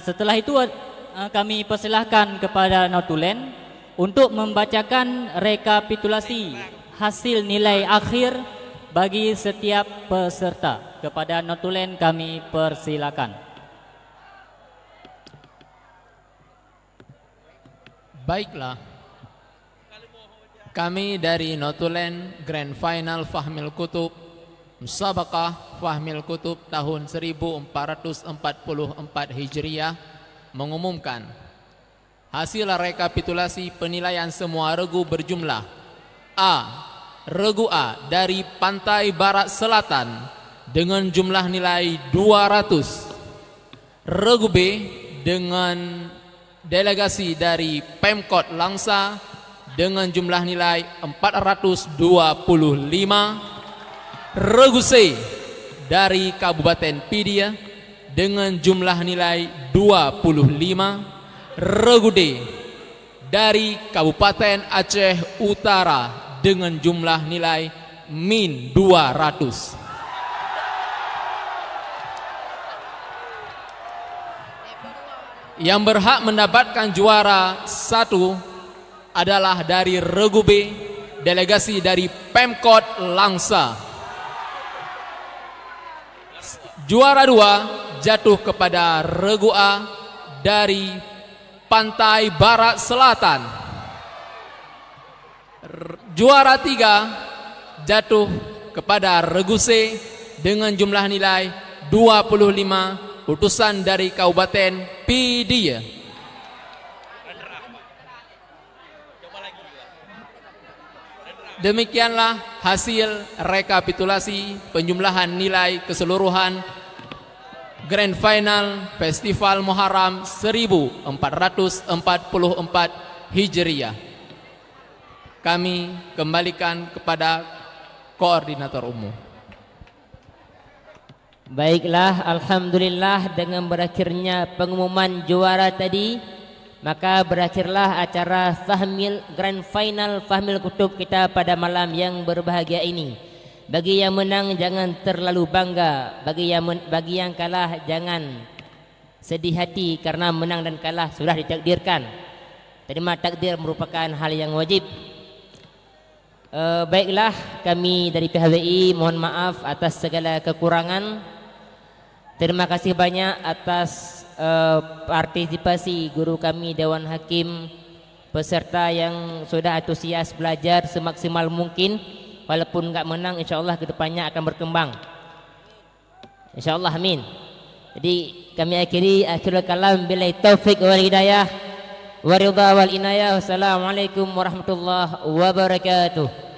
setelah itu kami persilahkan kepada notulen untuk membacakan rekapitulasi hasil nilai akhir bagi setiap peserta. Kepada notulen kami persilakan. Baiklah, kami dari notulen Grand Final Fahmil Kutub Musabaqah Fahmil Kutub tahun 1444 Hijriah mengumumkan hasil rekapitulasi penilaian semua regu berjumlah: A. Regu A dari Pantai Barat Selatan dengan jumlah nilai 200. Regu B dengan delegasi dari Pemkot Langsa dengan jumlah nilai 425. Regu C dari Kabupaten Pidia dengan jumlah nilai 25. Regu D dari Kabupaten Aceh Utara dengan jumlah nilai min 200. Yang berhak mendapatkan juara 1 adalah dari Regu B, delegasi dari Pemkot Langsa. Juara 2 jatuh kepada Regu A dari Pantai Barat Selatan. Juara 3 jatuh kepada Regu C dengan jumlah nilai 25, utusan dari Kabupaten Pidia. Demikianlah hasil rekapitulasi penjumlahan nilai keseluruhan Grand Final Festival Muharram 1444 Hijriah. Kami kembalikan kepada koordinator umum. Baiklah, alhamdulillah dengan berakhirnya pengumuman juara tadi, maka berakhirlah acara Fahmil Grand Final Fahmil Kutub kita pada malam yang berbahagia ini. Bagi yang menang jangan terlalu bangga, bagi yang kalah jangan sedih hati karena menang dan kalah sudah ditakdirkan. Terima takdir merupakan hal yang wajib. Baiklah, kami dari PHBI mohon maaf atas segala kekurangan. Terima kasih banyak atas partisipasi guru kami Dewan Hakim, peserta yang sudah antusias belajar semaksimal mungkin. Walaupun enggak menang, insyaAllah kedepannya akan berkembang, insyaAllah, amin. Jadi kami akhirul kalam billahi taufiq wal hidayah wa ridha wal inayah. Wassalamualaikum warahmatullahi wabarakatuh.